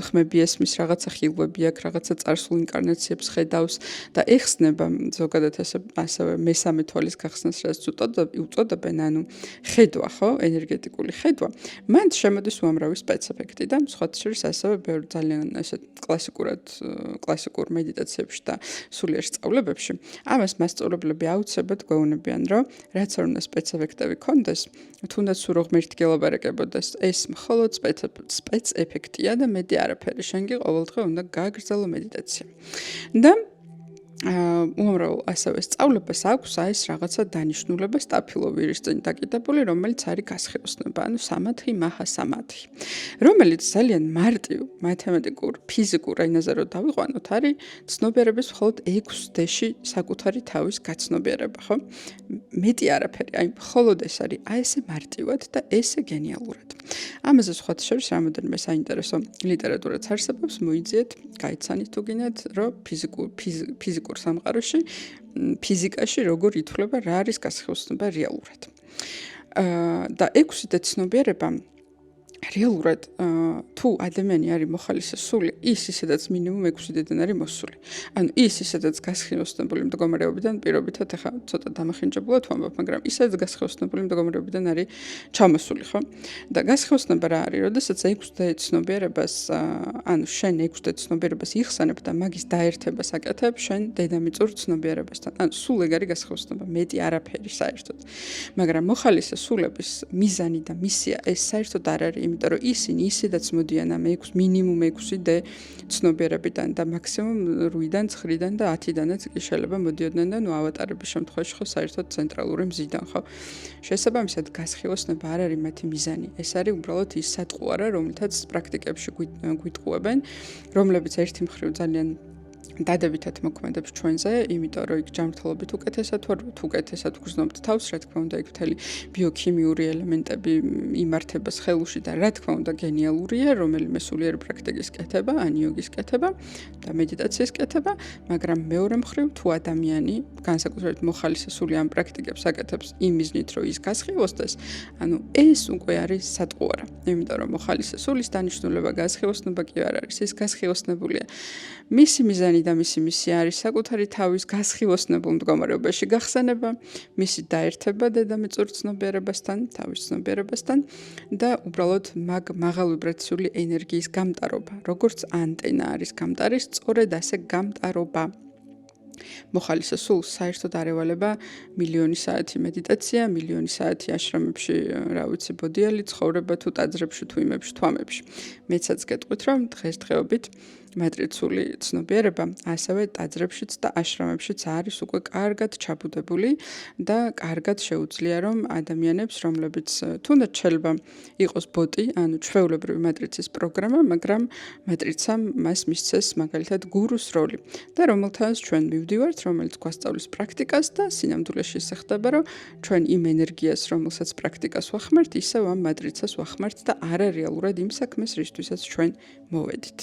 [SPEAKER 1] ხმები ესმის, რაღაცა ხილვები აქვს, რაღაცა წარსულ ინკარნაციებს ხედავს და ეხსნება ზოგადად ასევე მესამე თვალის გახსნას, რაც უწოდებენ, ანუ ხედვა, ხო, ენერგეტიკული ხედვა. მან შემოდის უამრავი სპეცეფექტი და სხვათა შორის ასევე ბევრი ძალიან ესე კლასიკურ მედიტაციებში და სულიერ სწავლებებში. ამას მასწავლებლები აუცილებლად გვეუბნებიან, რომ რაც არ უნდა სპეცეფექტები ქონდეს, თუნდაც სულ რო ღმერთი გელაპარაკებოდეს, ეს მხოლოდ სპეცეფექტია და მეტი არაფერი. შენ კი ყოველდღე უნდა გააგრძელო მედიტაცია. და უამრავ ასევე სწავლებას აქვს ეს რაღაცა დანიშნულება სტაფილო ვირის წინ დაკიდებული, რომელიც არის გასხივოსნება, ანუ სამათი მაჰა სამათი, რომელიც ძალიან მარტივ მათემატიკურ, ფიზიკურ ენაზე რო დავიყვანოთ, არის ცნობიერების მხოლოდ 6D-ში საკუთარი თავის გაცნობიერება, ხო? მეტი არაფერი, აი მხოლოდ ეს არის, აი ესე მარტივად და ესე გენიალურად. ამაზე სხვათა შორის რამოდენიმე საინტერესო ლიტერატურაც არსებობს, მოიძიეთ, გაიცანით თუ გინდათ, რომ ფიზიკურ სამყაროში, ფიზიკაში როგორ ითვლება რა არის გასხივოსნება რეალურად. და 6D ცნობიერება რეალურად თუ ადამიანი არის მოხალისესული, ის ისედაც მინიმუმ 6 დღიდან არის მოსული. ანუ ის ისედაც გასხივოსნებული მდგომარეობიდან პირობითად ახლა ცოტა დამახინჯებულად ვამბობ, მაგრამ ისედაც გასხივოსნებული მდგომარეობიდან არის ჩამოსული, ხო? და გასხივოსნება რა არის? როდესაც 6D ცნობიერებას, ანუ შენ 6D ცნობიერებას იხსენებ და მაგის დაერთებას აკეთებ შენ დედამიწურ ცნობიერებასთან. ანუ სულ ეგ არის გასხივოსნება, მეტი არაფერი საერთოდ. მაგრამ მოხალისესულების მიზანი და მისია ეს საერთოდ არ არის, იმიტომ რომ ისინი ისედაც მოდიან ამ მინიმუმ 6D ცნობიერებიდან და მაქსიმუმ 8-დან 9-დან და 10-დანაც კი შეიძლება მოდიოდნენ და ავატარების შემთხვევაში ხო საერთოდ ცენტრალური მზიდან ხო. შესაბამისად გასხივოსნება არ არის მათი მიზანი. ეს არის უბრალოდ ის სატყუარა, რომლითაც პრაქტიკებში გვიტყუებენ, რომლებიც ერთი მხრივ ძალიან დადებითად მოქმედებს ჩვენზე, იმიტომ რომ იქ ჯანმრთელობით უკეთესად ვართ, უკეთესად გრძნობთ თავს, რა თქმა უნდა, იქ მთელი ბიოქიმიური ელემენტები იმართება სხეულში და რა თქმა უნდა გენიალურია, რომელიმე სულიერი პრაქტიკის კეთება, ან იოგის კეთება და მედიტაციის კეთება, მაგრამ მეორე მხრივ თუ ადამიანი განსაკუთრებით მოხალისესული ამ პრაქტიკებს აკეთებს იმ მიზნით, რომ ის გასხივოსდეს, ანუ ეს უკვე არის სატყუარა, იმიტომ რომ მოხალისესულის დანიშნულება გასხივოსნება კი არ არის, ის გასხივოსნებულია. მისი მიზანი და მისი მისია არის საკუთარი თავის გასხივოსნებულ მდგომარეობაში გახსენება, მისი დაერთება დედამიწურ ცნობიერებასთან, თავის ცნობიერებასთან და უბრალოდ მაღალ ვიბრაციული ენერგიის გამტარობა, როგორც ანტენა არის გამტარი, სწორედ ასე გამტარობა. მოხალისესულს საერთოდ არ ევალება მილიონი საათი მედიტაცია, მილიონი საათი აშრამებში, რა ვიცი, ბოდიალი ცხოვრება თუ ტაძრებში თუ იმებში, თვამებში. მეცაც გეტყვით, რომ დღესდღეობით მატრიცული ცნობიერება ასევე ტაძრებშიც და აშრამებშიც არის უკვე კარგად ჩაბუდებული და კარგად შეუძლია რომ ადამიანებს, რომლებიც თუნდაც შეიძლება იყოს ბოტი, ანუ ჩვეულებრივი მატრიცის პროგრამა, მაგრამ მატრიცამ მას მისცეს მაგალითად გურუს როლი და რომელთანაც ჩვენ მივდივართ, რომელიც გვასწავლის პრაქტიკას და სინამდვილეში ისე ხდება, რომ ჩვენ იმ ენერგიას, რომელსაც პრაქტიკას ვახმართ, ისევ ამ მატრიცას ვახმართ და არარეალურად იმ საქმეს, რისთვისაც ჩვენ მოვედით.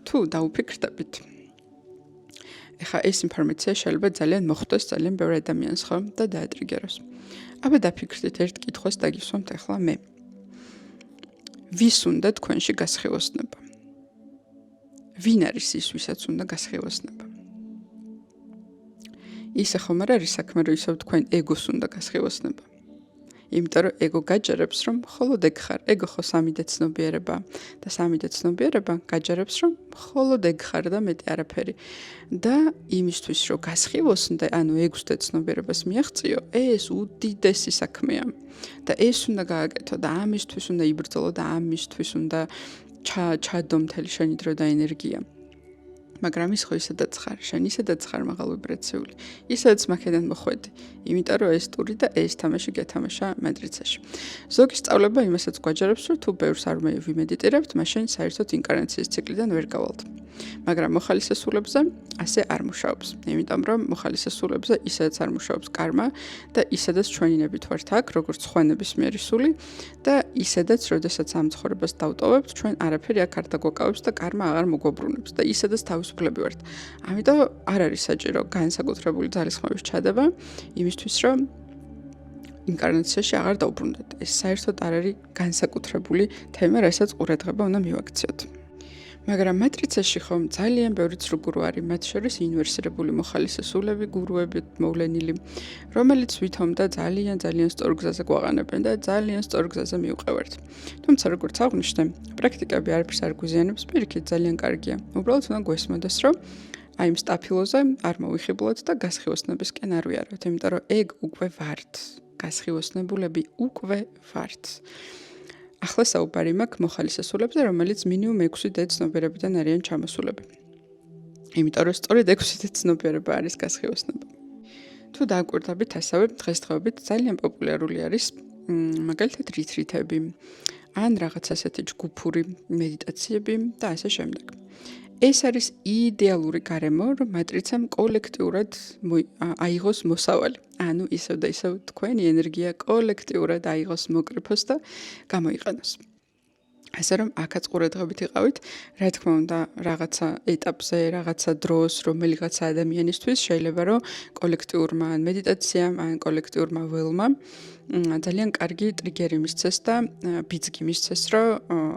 [SPEAKER 1] თუ დაუფიქრდებით. ეხლა ეს ინფორმაცია შეიძლება ძალიან მოხვდეს ძალიან ბევრ ადამიანს ხო და დაატრიგეროს. აბა დაფიქრდით ერთ კითხვას დაგისვამთ ახლა მე. ვის უნდა თქვენში გასხივოსნება? ვინ არის ის, ვისაც უნდა გასხივოსნება? ისე ხომ არ არის საქმე, რომ ისევ თქვენ ეგოს უნდა გასხივოსნება. იმიტომ რომ ეგო გაჯერებს, რომ მხოლოდ ეგ ხარ. ეგო ხო 3D ცნობიერება და 3D ცნობიერება გაჯერებს, რომ მხოლოდ ეგ ხარ და მეტი არაფერი. და იმისთვის, რომ გასხივოსნდე, ანუ 6D ცნობიერებას მიაღწიო, ეს უდიდესი საქმეა. და ეს უნდა გააკეთო და ამისთვის უნდა იბრძოლო და ამისთვის უნდა ჩადო მთელი შენი დრო და ენერგია. მაგრამ ის ხო ისედაც ხარ, შენ ისედაც ხარ მაღალ ვიბრაციული. ისედაც მაქედან მოხვედი, იმიტომ რომ ეს ტური და ეს თამაში გეთამაშა მატრიცაში. ზოგი სწავლება იმასაც გვაჯერებს, რომ თუ ბევრს არ ვიმედიტირებთ, მაშინ საერთოდ ინკარნაციის ციკლიდან ვერ გავალთ. მაგრამ მოხალისესულებზე ასე არ მუშაობს, იმიტომ რომ მოხალისესულებზე ისედაც არ მუშაობს კარმა და ისედაც ჩვენინებით ვართ აქ, როგორც ხვანების მიერი სული და ისედაც, როდესაც ამ ცხოვრებას დავტოვებთ, ჩვენ არაფერი აქ არ დაგვაკავებს და კარმა აღარ მოგვაბრუნებს და ისედაც თავისუფლები ვართ. ამიტომ არ არის საჭირო განსაკუთრებული ძალისხმევის ჩადება იმისთვის, რომ ინკარნაციაში აღარ დავბრუნდეთ. ეს საერთოდ არ არის განსაკუთრებული თემა, რასაც ყურადღება უნდა მივაქციოთ. მაგრამ მატრიცაში ხომ ძალიან ბევრი ცრუგურო არის, მათ შორის ინვერსირებული მოხალისესულები, გურუები მოვლენილი, რომელიც ვითომ და ძალიან სწორ გზაზე გვაყენებენ და ძალიან სწორ გზაზე მივყევართ. თუმცა როგორც აღვნიშნე, პრაქტიკები არაფერს არ გვიზიანებს, პირიქით ძალიან კარგია. უბრალოდ უნდა გვესმოდეს, რომ აი იმ სტაფილოზე არ მოვიხიბლოთ და გასხივოსნებისკენ არ ვიარავთ, იმიტომ რომ ეგ უკვე ვართ. გასხივოსნებულები უკვე ვართ. ახლა საუბარი მაქვს მოხალისესულებზე, რომელიც მინიმუმ 6D ცნობიერებიდან არიან ჩამოსულები. იმიტომ რომ სწორედ 6D ცნობიერება არის გასხივოსნება. თუ დააკვირდებით, ასევე დღესდღეობით ძალიან პოპულარული არის მაგალითად რიტრიტები, ან რაღაც ასეთი ჯგუფური მედიტაციები და ასე შემდეგ. ეს არის იდეალური გარემო, რომ მატრიცამ კოლექტიურად აიღოს მოსავალი. ანუ ისევ და ისევ თქვენი ენერგია კოლექტიურად აიღოს მოკრიფოს და გამოიყენოს. ასე რომ აქაც ყურადღებით იყავით, რა თქმა უნდა, რაღაცა ეტაპზე, რაღაცა დროს, რომელიღაცა ადამიანისთვის შეიძლება რომ კოლექტიურმა ან მედიტაციამ, ან კოლექტიურმა ველმა ძალიან კარგი ტრიგერი მისცეს და ბიძგი მისცეს, რომ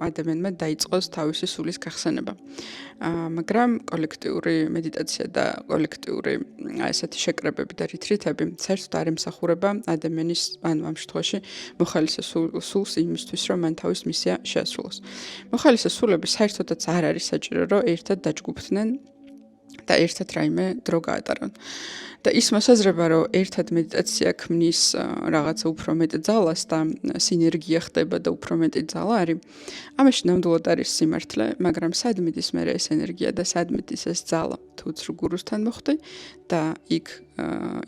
[SPEAKER 1] ადამიანმა დაიწყოს თავისი სულის გახსენება. მაგრამ კოლექტიური მედიტაცია და კოლექტიური ესეთი შეკრებები და რიტრიტები საერთოდ არ ემსახურება ადამიანის, ანუ ამ შემთხვევაში მოხალისე სულს იმისთვის, რომ მან თავის მისია შეასრულოს. მოხალისე სულები საერთოდაც არ არის საჭირო, რომ ერთად დაჯგუფდნენ და ერთად რაიმე დრო გაატარონ. და ის მოსაზრება, რომ ერთად მედიტაცია ქმნის რაღაცა უფრო მეტ ძალას და სინერგია ხდება და უფრო მეტი ძალა არის, ამაში ნამდვილად არის სიმართლე, მაგრამ სად მიდის მე ეს ენერგია და სად მიდის ეს ძალა? თუ ცრუ გურუსთან მოხდი და იქ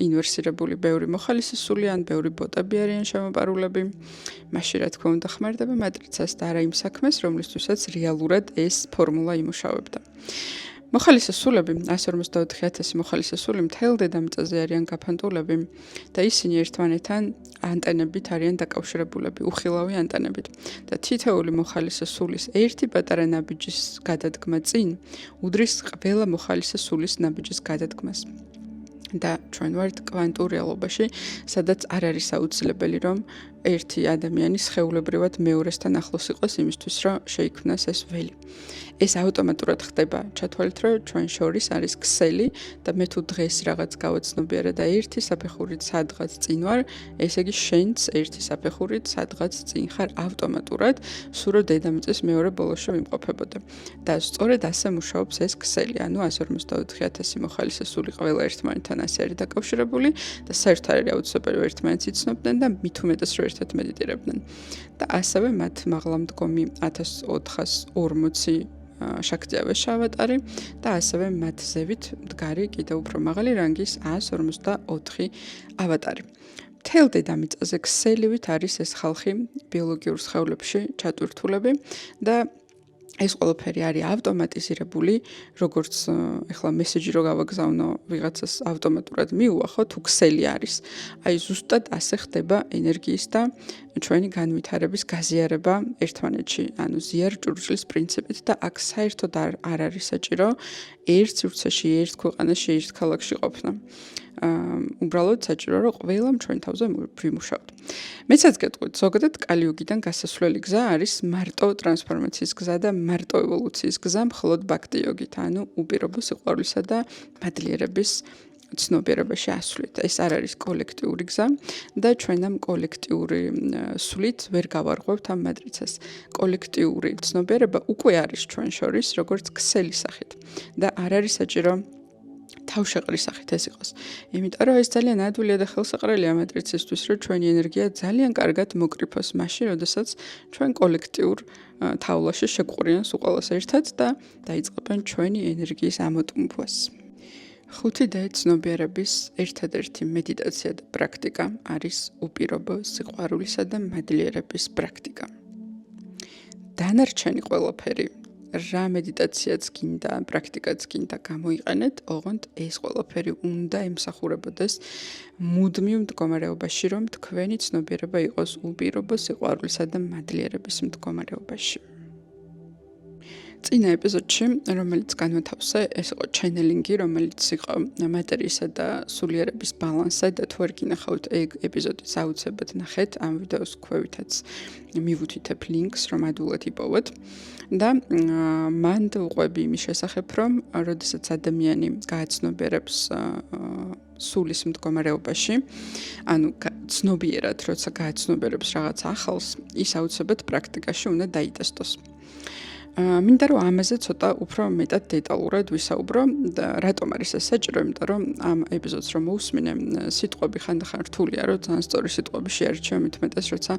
[SPEAKER 1] ინვერსირებული ბევრი მოხალისე სული ან ბევრი ბოტები არიან შემოპარულები, მაშინ რა თქმა უნდა ხმარდება მატრიცას და არა იმ საქმეს, რომლისთვისაც რეალურად ეს ფორმულა იმუშავებდა. მოხალისე სულები 154,000 მოხალისე სული მთელ დედამიწაზე არიან გაფანტულები და ისინი ერთმანეთთან ანტენებით არიან დაკავშირებულები, უხილავი ანტენებით. და თითოეული მოხალისე სულის ერთი პატარა ნაბიჯის გადადგმა წინ უდრის ყველა მოხალისე სულის ნაბიჯის გადადგმას. და ჩვენ ვართ კვანტურ რეალობაში, სადაც არ არის აუცილებელი, რომ ერთი ადამიანი სხეულებრივად მეორესთან ახლოს იყოს იმისთვის, რომ შეიქმნას ეს ველი. ეს ავტომატურად ხდება, ჩათვალეთ, რომ ჩვენ შორის არის ქსელი და მე თუ დღეს რაღაც გავაცნობიერე და ერთი საფეხურით სადღაც წინ ვარ, ესე იგი შენც ერთი საფეხურით სადღაც წინ ხარ ავტომატურად, სულ რომ დედამიწის მეორე ბოლოში ვიმყოფებოდე. და სწორედ ასე მუშაობს ეს ქსელი, ანუ 154,000 მოხალისე სული ყველა ერთმანეთთან ასე არის დაკავშირებული და საერთოდ არ არის აუცილებელი რომ ერთმანეთს იცნობდნენ და მით უმეტეს რომ ერთად მედიტირებდნენ. და ასევე მათ მაღლამდგომი 1440 შაქძიავე შავატარი და ასევე მათ ზევით მდგარი კიდევ უფრო მაღალი რანგის 154 ავატარი. მთელ დედამიწაზე ქსელივით არის ეს ხალხი ბიოლოგიურ სხეულებში ჩატვირთულები და ეს ყველაფერი არის ავტომატიზირებული, როგორც ეხლა მესეჯი რო გავაგზავნო ვიღაცას ავტომატურად მიუახო, თუ ქსელი არის. აი ზუსტად ასე ხდება ენერგიის და ჩვენი განვითარების გაზიარება ერთმანეთში, ანუ ზიარ-ჭურჭლის პრინციპით და აქ საერთოდ არ არის საჭირო ერთ სივრცეში, ერთ ქვეყანაში, ერთ ქალაქში ყოფნა. უბრალოდ საჭირო რომ ყველამ ჩვენ თავზე ვიმუშაოთ. მეცაც გეტყვით, ზოგადად კალიუგიდან გასასვლელი გზა არის მარტო ტრანსფორმაციის გზა და მარტო ევოლუციის გზა მხოლოდ ბაქტი იოგით, ანუ უპირობო სიყვარულისა და მადლიერების ცნობიერებაში ასვლით. ეს არ არის კოლექტიური გზა და ჩვენ ამ კოლექტიური სვლით ვერ გავარღვევთ ამ მატრიცას. კოლექტიური ცნობიერება უკვე არის ჩვენ შორის როგორც ქსელი სახით და არ არის საჭირო თავშეყრის სახით ეს იყოს. იმიტომ რომ ეს ძალიან ადვილია და ხელსაყრელია მატრიცისთვის, რომ ჩვენი ენერგია ძალიან კარგად მოკრიფოს მაშინ, როდესაც ჩვენ კოლექტიურ თავლაში შეგვყურიან სულ ყველას ერთად და დაიწყებენ ჩვენი ენერგიის ამოტუმბვას. 5D ცნობიერების ერთადერთი მედიტაცია და პრაქტიკა არის უპირობო სიყვარულისა და მადლიერების პრაქტიკა. დანარჩენი ყველაფერი რა მედიტაციაც გინდა, პრაქტიკაც გინდა გამოიყენეთ, ოღონდ ეს ყველაფერი უნდა ემსახურებოდეს მუდმივ მდგომარეობაში, რომ თქვენი ცნობიერება იყოს უპირობო სიყვარულისა და მადლიერების მდგომარეობაში. წინა ეპიზოდში, რომელიც განვათავსე, ეს იყო ჩენელინგი, რომელიც იყო მატერიისა და სულიერების ბალანსზე და თუ არ გინახავთ ეპიზოდიც აუცილებლად ნახეთ, ამ ვიდეოს ქვევითაც მივუთითებ ლინკს, რომ ადვილად იპოვოთ. და მან ვყვები იმის შესახებ, რომ როდესაც ადამიანი გააცნობიერებს სულის მდგომარეობაში, ანუ ცნობიერად, როცა გააცნობიერებს რაღაც ახალს, ის აუცილებლად პრაქტიკაში უნდა დაიტესტოს. მინდა რომ ამაზე ცოტა უფრო მეტად დეტალურად ვისაუბრო და რატომ არის ეს საჭირო, იმიტომ რომ ამ ეპიზოდს რომ მოусმინე, სიტყვები ხანდახან რთულია, რომ ძალიან სწორი სიტყვები შეარჩიო მით უმეტეს, როცა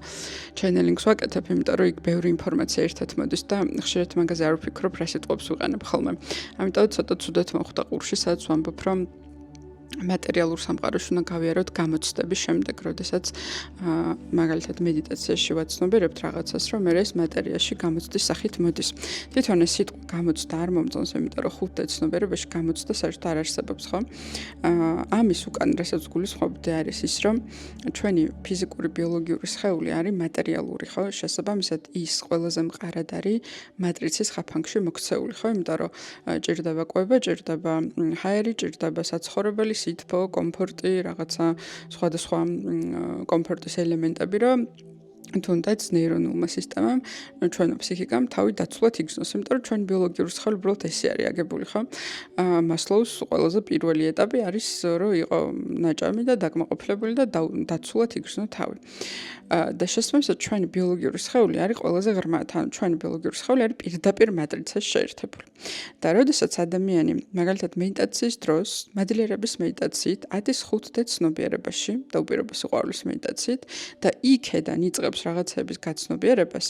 [SPEAKER 1] ჩენელინგს ვაკეთებ, იმიტომ რომ იქ ბევრი ინფორმაცია ერთად მოდის და ხშირად მაგაზე არ ვფიქრობ, რა სიტყვებს ვიყენებ ხოლმე. ამიტომ ცოტა ცუდად მოხვდა ყურში, სადაც ვამბობ, რომ მატერიალურ სამყაროში უნდა გავიაროთ გამოცდების შემდეგ, როდესაც მაგალითად მედიტაციაში ვაცნობიერებთ რაღაცას, რომ მე ეს მატერიაში გამოცდის სახით მოდის. თვითონ ეს სიტყვა გამოცდა არ მომწონს, იმიტომ რომ 5D ცნობიერებაში გამოცდა საერთოდ არ არსებობს, ხო? ამის უკან რასაც გულისხმობდი არის ის, რომ ჩვენი ფიზიკური ბიოლოგიური სხეული არის მატერიალური, ხო? შესაბამისად ის ყველაზე მყარად არის მატრიცის ხაფანგში მოქცეული, ხო? იმიტომ რომ ჭირდება კვება, ჭირდება ჰაერი, ჭირდება საცხოვრებელი სითბო, კომფორტი, რაღაცა სხვადასხვა კომფორტის ელემენტები, რომ თუნდაც ნეირონულმა სისტემამ, ჩვენო ფსიქიკამ თავი დაცულად იგრძნოს, იმიტომ რომ ჩვენი ბიოლოგიური სხეული უბრალოდ ესე არის აგებული, ხო? მასლოუს ყველაზე პირველი ეტაპი არის, რომ იყო ნაჭამი და დაკმაყოფილებული და დაცულად იგრძნო თავი. და შესაბამისად ჩვენი ბიოლოგიური სხეული არის ყველაზე ღრმა, თან ჩვენი ბიოლოგიური სხეული არის პირდაპირ მატრიცას შეერთებული. და როდესაც ადამიანი მაგალითად მედიტაციის დროს, მადლიერების მედიტაციით, ადის 5D ცნობიერებაში, დაუპირობო სიყვარულის მედიტაციით და იქედან იწყებს რაღაცების გაცნობიერებას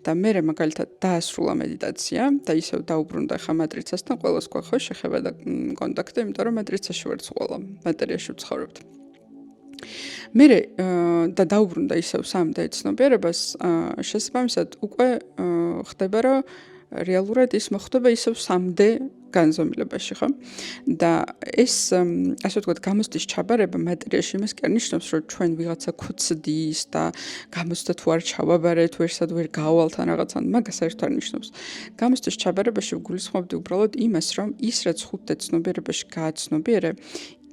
[SPEAKER 1] და მერე მაგალითად დაასრულა მედიტაცია და ისევ დაუბრუნდა ხა მატრიცასთან, ყველას გვაქვს ხო შეხება და კონტაქტი, იმიტომ რომ მატრიცაში ვართ ყველა, მატერიაში ვცხოვრობთ. მერე და დაუბრუნდა ისევ 3D ცნობიერებას, შესაბამისად უკვე ხდება, რომ რეალურად ის მოხდება ისევ 3D განზომილებაში, ხო? და ეს ასე ვთქვათ, გამოცდის ჩაბარება მატერიაში იმას კი არ ნიშნავს, რომ ჩვენ ვიღაცა გვცდის და გამოცდა თუ არ ჩავაბარეთ, ვერსად ვერ გავალთ ან რაღაცა, მაგას საერთოდ არ ნიშნავს. გამოცდის ჩაბარებაში ვგულისხმობდი უბრალოდ იმას, რომ ის რაც 5D ცნობიერებაში გააცნობიერე,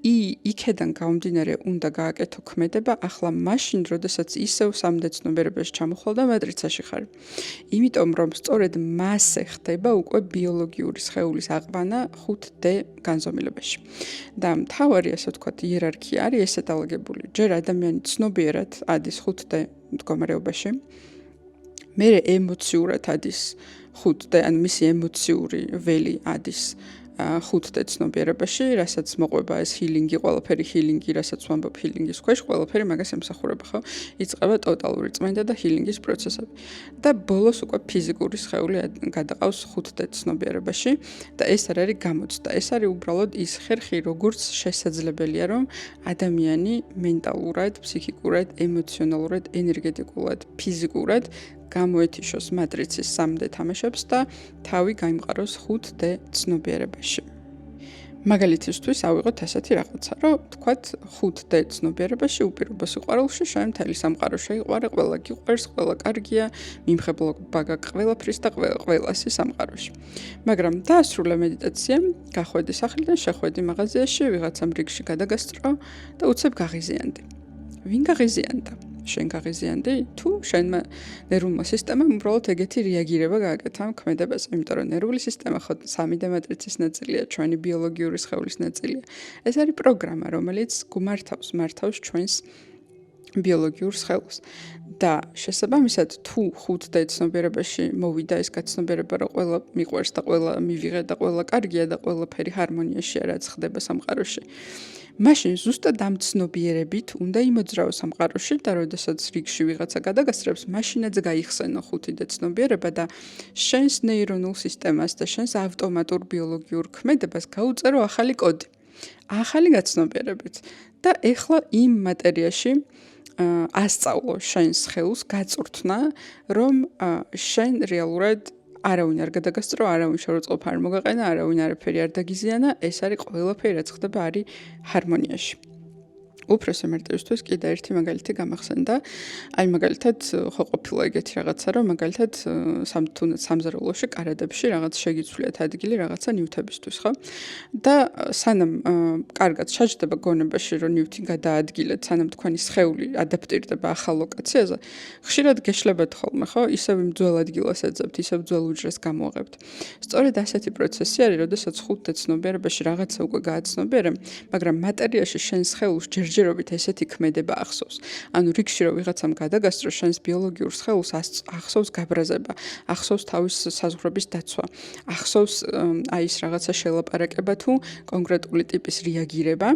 [SPEAKER 1] იქედან გამომდინარე უნდა გააკეთო ქმედება ახლა მაშინ, როდესაც ისევ 3D ცნობიერებაში ჩამოხვალ და მატრიცაში ხარ. იმიტომ რომ სწორედ მასე ხდება უკვე ბიოლოგიური სხეულის აყვანა 5D განზომილებაში. და მთავარი ასე ვთქვათ იერარქია არის ესეთ ალაგებული. ჯერ ადამიანი ცნობიერად ადის 5D მდგომარეობაში, მერე ემოციურად ადის 5D, ან მისი ემოციური ველი ადის 5D ცნობიერებაში, რასაც მოყვება ეს ჰილინგი, ყველაფერი ჰილინგი, რასაც ვამბობ ჰილინგის ქვეშ, ყველაფერი მაგას ემსახურება, ხო? იწყება ტოტალური წმენდა და ჰილინგის პროცესები. და ბოლოს უკვე ფიზიკური სხეული გადაყავს 5D ცნობიერებაში და ეს არ არის გამოცდა, ეს არის უბრალოდ ის ხერხი, როგორც შესაძლებელია, რომ ადამიანი მენტალურად, ფსიქიკურად, ემოციონალურად, ენერგეტიკულად, ფიზიკურად გამოეთიშოს მატრიცის 3D თამაშებს და თავი გაიმყაროს 5D ცნობიერებაში. მაგალითისთვის ავიღოთ ასეთი რაღაცა, რომ თქვათ 5D ცნობიერებაში უპირობო სიყვარულში შენ მთელი სამყარო შეიყვარე, ყველა გიყვარს, ყველა კარგია, მიმხებლობა გაქვს ყველაფრის და ყველასი სამყაროში. მაგრამ დაასრულე მედიტაცია, გახვედი სახლიდან, შეხვედი მაღაზიაში, ვიღაცამ რიგში გადაგასწრო და უცებ გაღიზიანდი. ვინ გაღიზიანდა? შენ გაღიზიანდი? თუ შენმა ნერვულმა სისტემამ უბრალოდ ეგეთი რეაგირება გააკეთა ქმედებას, იმიტომ რომ ნერვული სისტემა ხო 3D მატრიცის ნაწილია, ჩვენი ბიოლოგიური სხეულის ნაწილია. ეს არის პროგრამა, რომელიც მართავს ჩვენს ბიოლოგიურ სხეულს. და შესაბამისად, თუ 5D ცნობიერებაში მოვიდა ეს გაცნობიერება, რომ ყველა მიყვარს და ყველა მივიღე და ყველა კარგია და ყველაფერი ჰარმონიაშია, რაც ხდება სამყაროში. მაშინ ზუსტად ამ ცნობიერებით უნდა იმოძრავო სამყაროში და როდესაც რიგში ვიღაცა გადაგასწრებს, მაშინაც გაიხსენო 5D ცნობიერება და შენს ნეირონულ სისტემას და შენს ავტომატურ ბიოლოგიურ ქმედებას გაუწერო ახალი კოდი. ახალი გაცნობიერებით. და ეხლა იმ მატერიაში ასწავლო შენს სხეულს გაწვრთნა, რომ შენ რეალურად არავინ არ გადაგასწრო, არავინ შოროწყალ არ მოგაყენა, არავინ არაფერი არ დაგიზიანა, ეს არის ყველაფერი, რაც ხდება არის ჰარმონიაში. უფროსი მარტივისთვის კიდე ერთი მაგალითი გამახსენდა. აი მაგალითად ხო ყოფილა ეგეთი რაღაცა, რომ მაგალითად სამზარეულოში კარადებში რაღაც შეგიცვლიათ ადგილი რაღაცა ნივთებისთვის, ხო? და სანამ კარგად ჩაჯდება გონებაში, რომ ნივთი გადაადგილეთ, სანამ თქვენი სხეული ადაპტირდება ახალ ლოკაციაზე, ხშირად გეშლებათ ხოლმე, ხო? ისევ იმ ძველ ადგილას ეძებთ, ისევ ძველ უჯრას გამოაღებთ. სწორედ ასეთი პროცესი არის, როდესაც 5D ცნობიერებაში რაღაცა უკვე გააცნობიერე, მაგრამ მატერიაში შენ სხეულს ჯერჯერობით ესეთი ქმედება ახსოვს. ანუ რიგში რომ ვიღაცამ გადაგასწრო, შენს ბიოლოგიურ სხეულს ახსოვს გაბრაზება, ახსოვს თავის საზღვრების დაცვა, ახსოვს აი ეს რაღაცა შელაპარაკება თუ კონკრეტული ტიპის რეაგირება.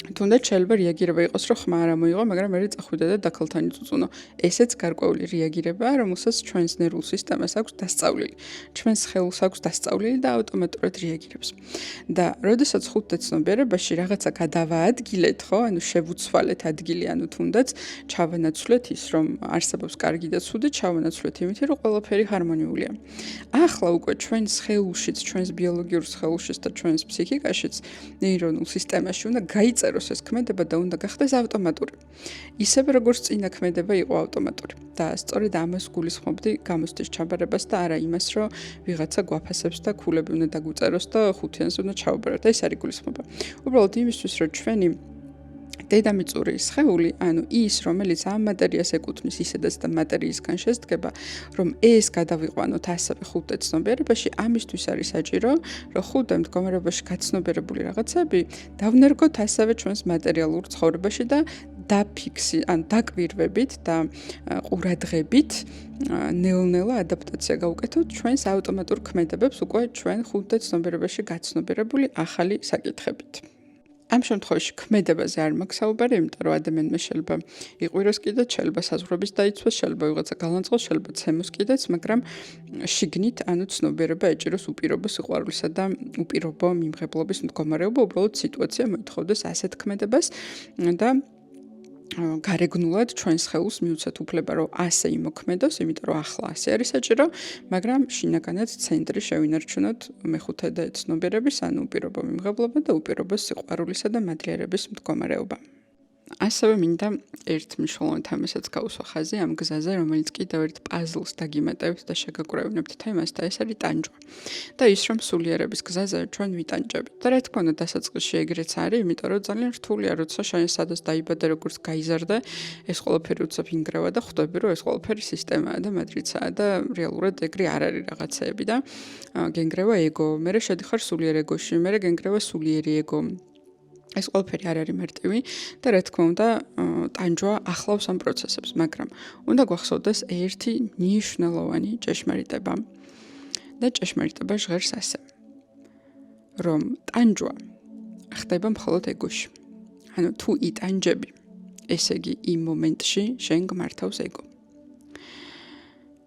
[SPEAKER 1] თუნდაც შეიძლება რეაგირება იყოს, რომ ხმა არ მოიღო, მაგრამ მე წახვიდა და დაქალთან იწუწუნო. ესეც გარკვეული რეაგირებაა, რომელსაც ჩვენს ნერვულ სისტემას აქვს დასწავლილი. ჩვენს სხეულს აქვს დასწავლილი და ავტომატურად რეაგირებს. და როდესაც 5D ცნობიერებაში რაღაცა გადავაადგილეთ, ხო, ანუ შევუცვალეთ ადგილი, ანუ თუნდაც ჩავანაცვლეთ ის, რომ არსებობს კარგი და ცუდი, ჩავანაცვლეთ იმით, რომ ყველაფერი ჰარმონიულია. ახლა უკვე ჩვენ სხეულშიც, ჩვენს ბიოლოგიურ სხეულშიც და ჩვენს ფსიქიკაშიც, ნეირონულ სისტემაში უნდა გაიწეროთ დაწეროს ეს ქმედება და უნდა გახდეს ავტომატური. ისევე როგორც წინა ქმედება იყო ავტომატური. და სწორედ ამას გულისხმობდი გამოცდის ჩაბარებას და არა იმას, რომ ვიღაცა გვაფასებს და ქულები უნდა დაგვიწეროს და ხუთიანს უნდა ჩაუბაროთ. ეს არის გულისხმობა. უბრალოდ იმისთვის, რომ ჩვენი დედამიწური სხეული, ანუ ის, რომელიც ამ მატერიას ეკუთვნის ისედაც და მატერიისგან შესდგება, რომ ეს გადავიყვანოთ ასევე ხუთე ცნობიერებაში, ამისთვის არის საჭირო, რომ ხუთე მდგომარეობაში გაცნობიერებული რაღაცები დავნერგოთ ასევე ჩვენს მატერიალურ ცხოვრებაში და დაკვირვებით და ყურადღებით ნელ-ნელა ადაპტაცია გავუკეთოთ ჩვენს ავტომატურ ქმედებებს უკვე ჩვენ ხუთე ცნობიერებაში გაცნობიერებული ახალი საკითხებით. ამ შემთხვევაში ქმედებაზე არ მაქვს საუბარი, იმიტომ რომ ადამიანმა შეიძლება იყვიროს კიდეც, შეიძლება საზღვრების დაიცვას, შეიძლება ვიღაცა გალანძღოს, შეიძლება ცემოს კიდეც, მაგრამ შიგნით ანუ ცნობიერება ეჭიროს უპირობო სიყვარულისა და უპირობო მიმღებლობის მდგომარეობა, უბრალოდ სიტუაცია მოითხოვდეს ასეთ ქმედებას და გარეგნულად ჩვენს ხელს მიუცეთ უფლება, რომ ასე იმოქმედოს, იმიტომ რომ ახლა ასე არის საჭირო, მაგრამ შინაგანად ცენტრი შევინარჩუნოთ მეხუთე ცნობიერების, ანუ უპირობო მიმღებლობა და უპირობო სიყვარულისა და მადლიერების მდგომარეობა. ასევე მინდა ერთ მნიშვნელოვან თემასაც გავუსვა ხაზი ამ გზაზე, რომელიც კიდევ ერთ პაზლს დაგიმატებთ და შეგაკურევინებთ თემას და ეს არის ტანჯვა. და ის რომ სულიერების გზაზე ჩვენ ვიტანჯებით. და რა თქმა უნდა დასაწყისში ეგრეც არის, იმიტომ რომ ძალიან რთულია, როცა შენ სადაც დაიბადე, როგორც გაიზარდე, ეს ყველაფერი უცებ ინგრევა და ხვდები, რომ ეს ყველაფერი სისტემაა და მატრიცაა და რეალურად ეგრე არ არის რაღაცეები და გენგრევა ეგო, მერე შედიხარ სულიერ ეგოში, მერე გენგრევა სულიერი ეგო. ეს ყველაფერი არ არის მარტივი და რა თქმა უნდა ტანჯვა ახლავს ამ პროცესებს, მაგრამ უნდა გვახსოვდეს ერთი მნიშვნელოვანი ჭეშმარიტება და ჭეშმარიტება ჟღერს ასე, რომ ტანჯვა ხდება მხოლოდ ეგოში. ანუ თუ იტანჯები, ესე იგი იმ მომენტში შენ გმართავს ეგო.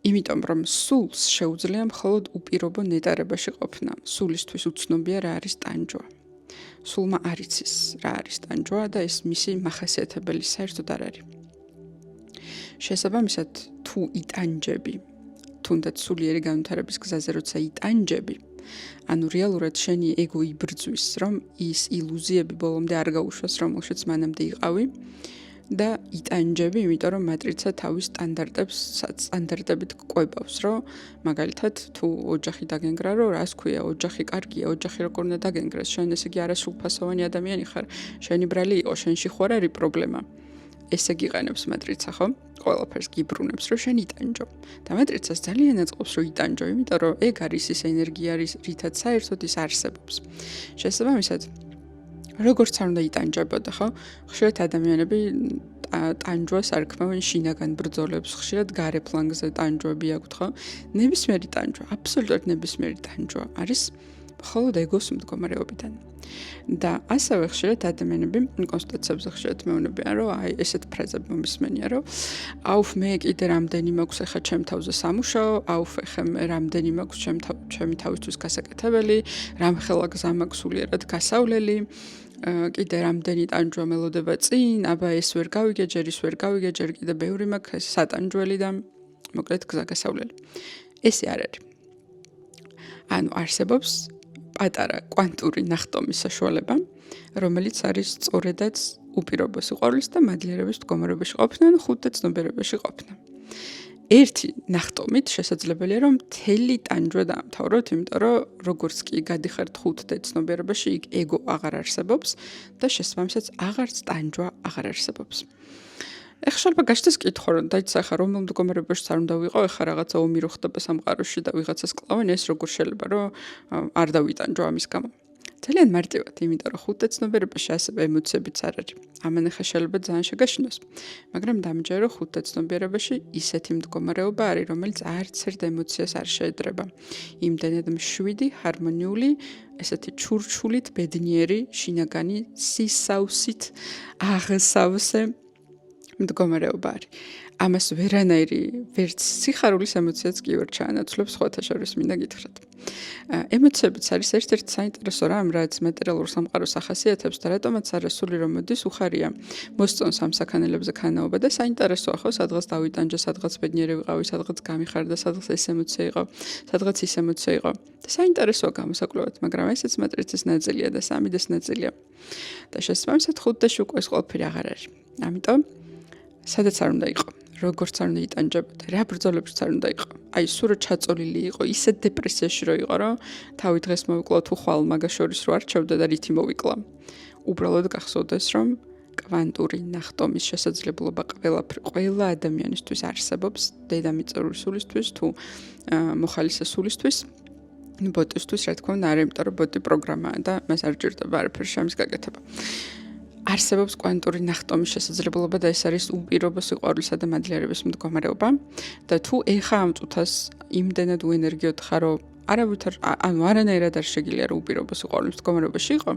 [SPEAKER 1] იმიტომ რომ სულს შეუძლია მხოლოდ უპირობო ნეტარებაში ყოფნა. სულისთვის უცნობია რა არის ტანჯვა. სულმა არ იცის რა არის ტანჯვა და ეს მისი მახასიათებელი საერთოდ არ არის. შესაბამისად, თუ იტანჯები, თუნდაც სულიერი განვითარების გზაზე როცა იტანჯები, ანუ რეალურად შენი ეგო იბრძვის, რომ ის ილუზიები ბოლომდე არ გაუშვას, რომელშიც მანამდე იყავი და იტანჯები, იმიტომ რომ მატრიცა თავის სტანდარტებით ყვებავს, რომ მაგალითად თუ ოჯახი დაგენგრა, რომ რას ქვია, ოჯახი კარგია, ოჯახი როგორ უნდა დაგენგრას, შენ ესე იგი არასრულფასოვანი ადამიანი ხარ, შენი ბრალი იყო, შენში ხო არ არის პრობლემა. ესე გიყენებს მატრიცა, ხო? ყველაფერს გიბრუნებს, რომ შენ იტანჯო. და მატრიცას ძალიან აწყობს, რომ იტანჯო, იმიტომ რომ ეგ არის ის ენერგია, რითაც საერთოდ ის არსებობს. შესაბამისად, როგორც არ უნდა იტანჯებოდა, ხო? ხშირად ადამიანები ტანჯვას არქმევენ შინაგან ბრძოლებს, ხშირად გარე ფლანგზე ტანჯვები აქვთ, ხო? ნებისმიერი ტანჯვა, აბსოლუტურად ნებისმიერი ტანჯვა არის მხოლოდ ეგოს მდგომარეობიდან. და ასევე ხშირად ადამიანები კონსტიტუციებზე ხშირად მეუბნებიან, რომ აი ესეთ ფრაზები მომისმენია, რომ აუფ მე კიდე რამდენი მაქვს ახლა ჩემ თავზე სამუშაო, აუფ ახლა მე რამდენი მაქვს ჩემი თავისთვის გასაკეთებელი, რამ ხელა გზა მაქვს სულიერად გასავლელი, კიდე რამდენი ტანჯვა მელოდება წინ, აბა ეს ვერ გავიგე, ჯერ ის ვერ გავიგე, ჯერ კიდე ბევრი მაქვს სატანჯველი და მოკლედ გზა გასავლელი. ესე არ არის. ანუ არსებობს პატარა კვანტური ნახტომის საშუალება, რომელიც არის სწორედაც უპირობო სიყვარულის და მადლიერების მდგომარეობაში ყოფნა, ანუ ხუთე ცნობიერებაში ყოფნა. ერთი ნახტომით შესაძლებელია, რომ მთელი ტანჯვა დაამთავროთ, იმიტომ რომ როგორც კი გადიხართ ხუთე ცნობიერებაში, იქ ეგო აღარ არსებობს და შესაბამისად აღარც ტანჯვა აღარ არსებობს. ეხლა შეიძლება გაჩნდეს კითხვა, რომ დაიცა ხა რომელ მდგომარეობაში არ უნდა ვიყო, ეხლა რაღაცა ომი რო ხდება სამყაროში და ვიღაცას კლავენ, ეს როგორ შეიძლება, რომ არ დავიტანჯო ამის გამო. ძალიან მარტივად, იმიტომ რომ ხუთე ცნობიერებაში ასევე ემოციებიც არ არის. ამან ახლა შეიძლება ძალიან შეგაშინოს, მაგრამ დამჯერე რომ ხუთე ცნობიერებაში ისეთი მდგომარეობა არის, რომელიც არც ერთ ემოციას არ შეედრება. იმდენად მშვიდი, ჰარმონიული, ესეთი ჩურჩულით ბედნიერი, შინაგანი სისავსით აღსავსე მდგომარეობა არის. ამას ვერანაირი ვერც სიხარულის ემოციაც კი ვერ ჩაანაცვლებს სხვათა შორის მინდა გითხრათ. ემოციებიც არის ერთ-ერთი საინტერესო რამ, რაც მატერიალურ სამყაროს ახასიათებს და რატომაც არასული რომ მოდის უხარია მოსწონს ამ საქანელებზე ქანაობა და საინტერესოა ხო, სადღაც დავიტანჯე, სადღაც ბედნიერი ვიყავი, სადღაც გამიხარდა, სადღაც ეს ემოცია იყო, სადღაც ის ემოცია იყო. და საინტერესოა გამოსაკვლევად, მაგრამ ესეც მატრიცის ნაწილია და 3D-ს ნაწილია. და შესაბამისად 5D-ში უკვე ეს ყველაფერი აღარ არის. ამიტომ სადაც არ უნდა იყო, როგორც არ უნდა იტანჯებოდა, რა ბრძოლებიც არ უნდა იყო. აი, სულ რო ჩაწოლილი იყო, ისე დეპრესიაში რო იყო, რომ თავი დღეს მოვიკლა თუ ხვალ მაგას შორის რო არჩევდა და რითი მოვიკლა. უბრალოდ გახსოვდეს, რომ კვანტური ნახტომის შესაძლებლობა ყველა ადამიანისთვის არსებობს, დედამიწური სულისთვის თუ მოხალისე სულისთვის. ბოტისთვის რა თქმა უნდა, არა, იმიტომ რომ ბოტი პროგრამაა და მას არ ჭირდება არაფერი შამის გაკეთება. არსებობს კვანტური ნახტომის შესაძლებლობა და ეს არის უპირობო სიყვარულისა და მადლიერების მდგომარეობა და თუ ეხა ამ წუთას იმდენად უენერგიოთ ხარ, რომ არავითარ არანაირად არ შეგიძლია რომ უპირობო სიყვარულის მდგომარეობაში იყო.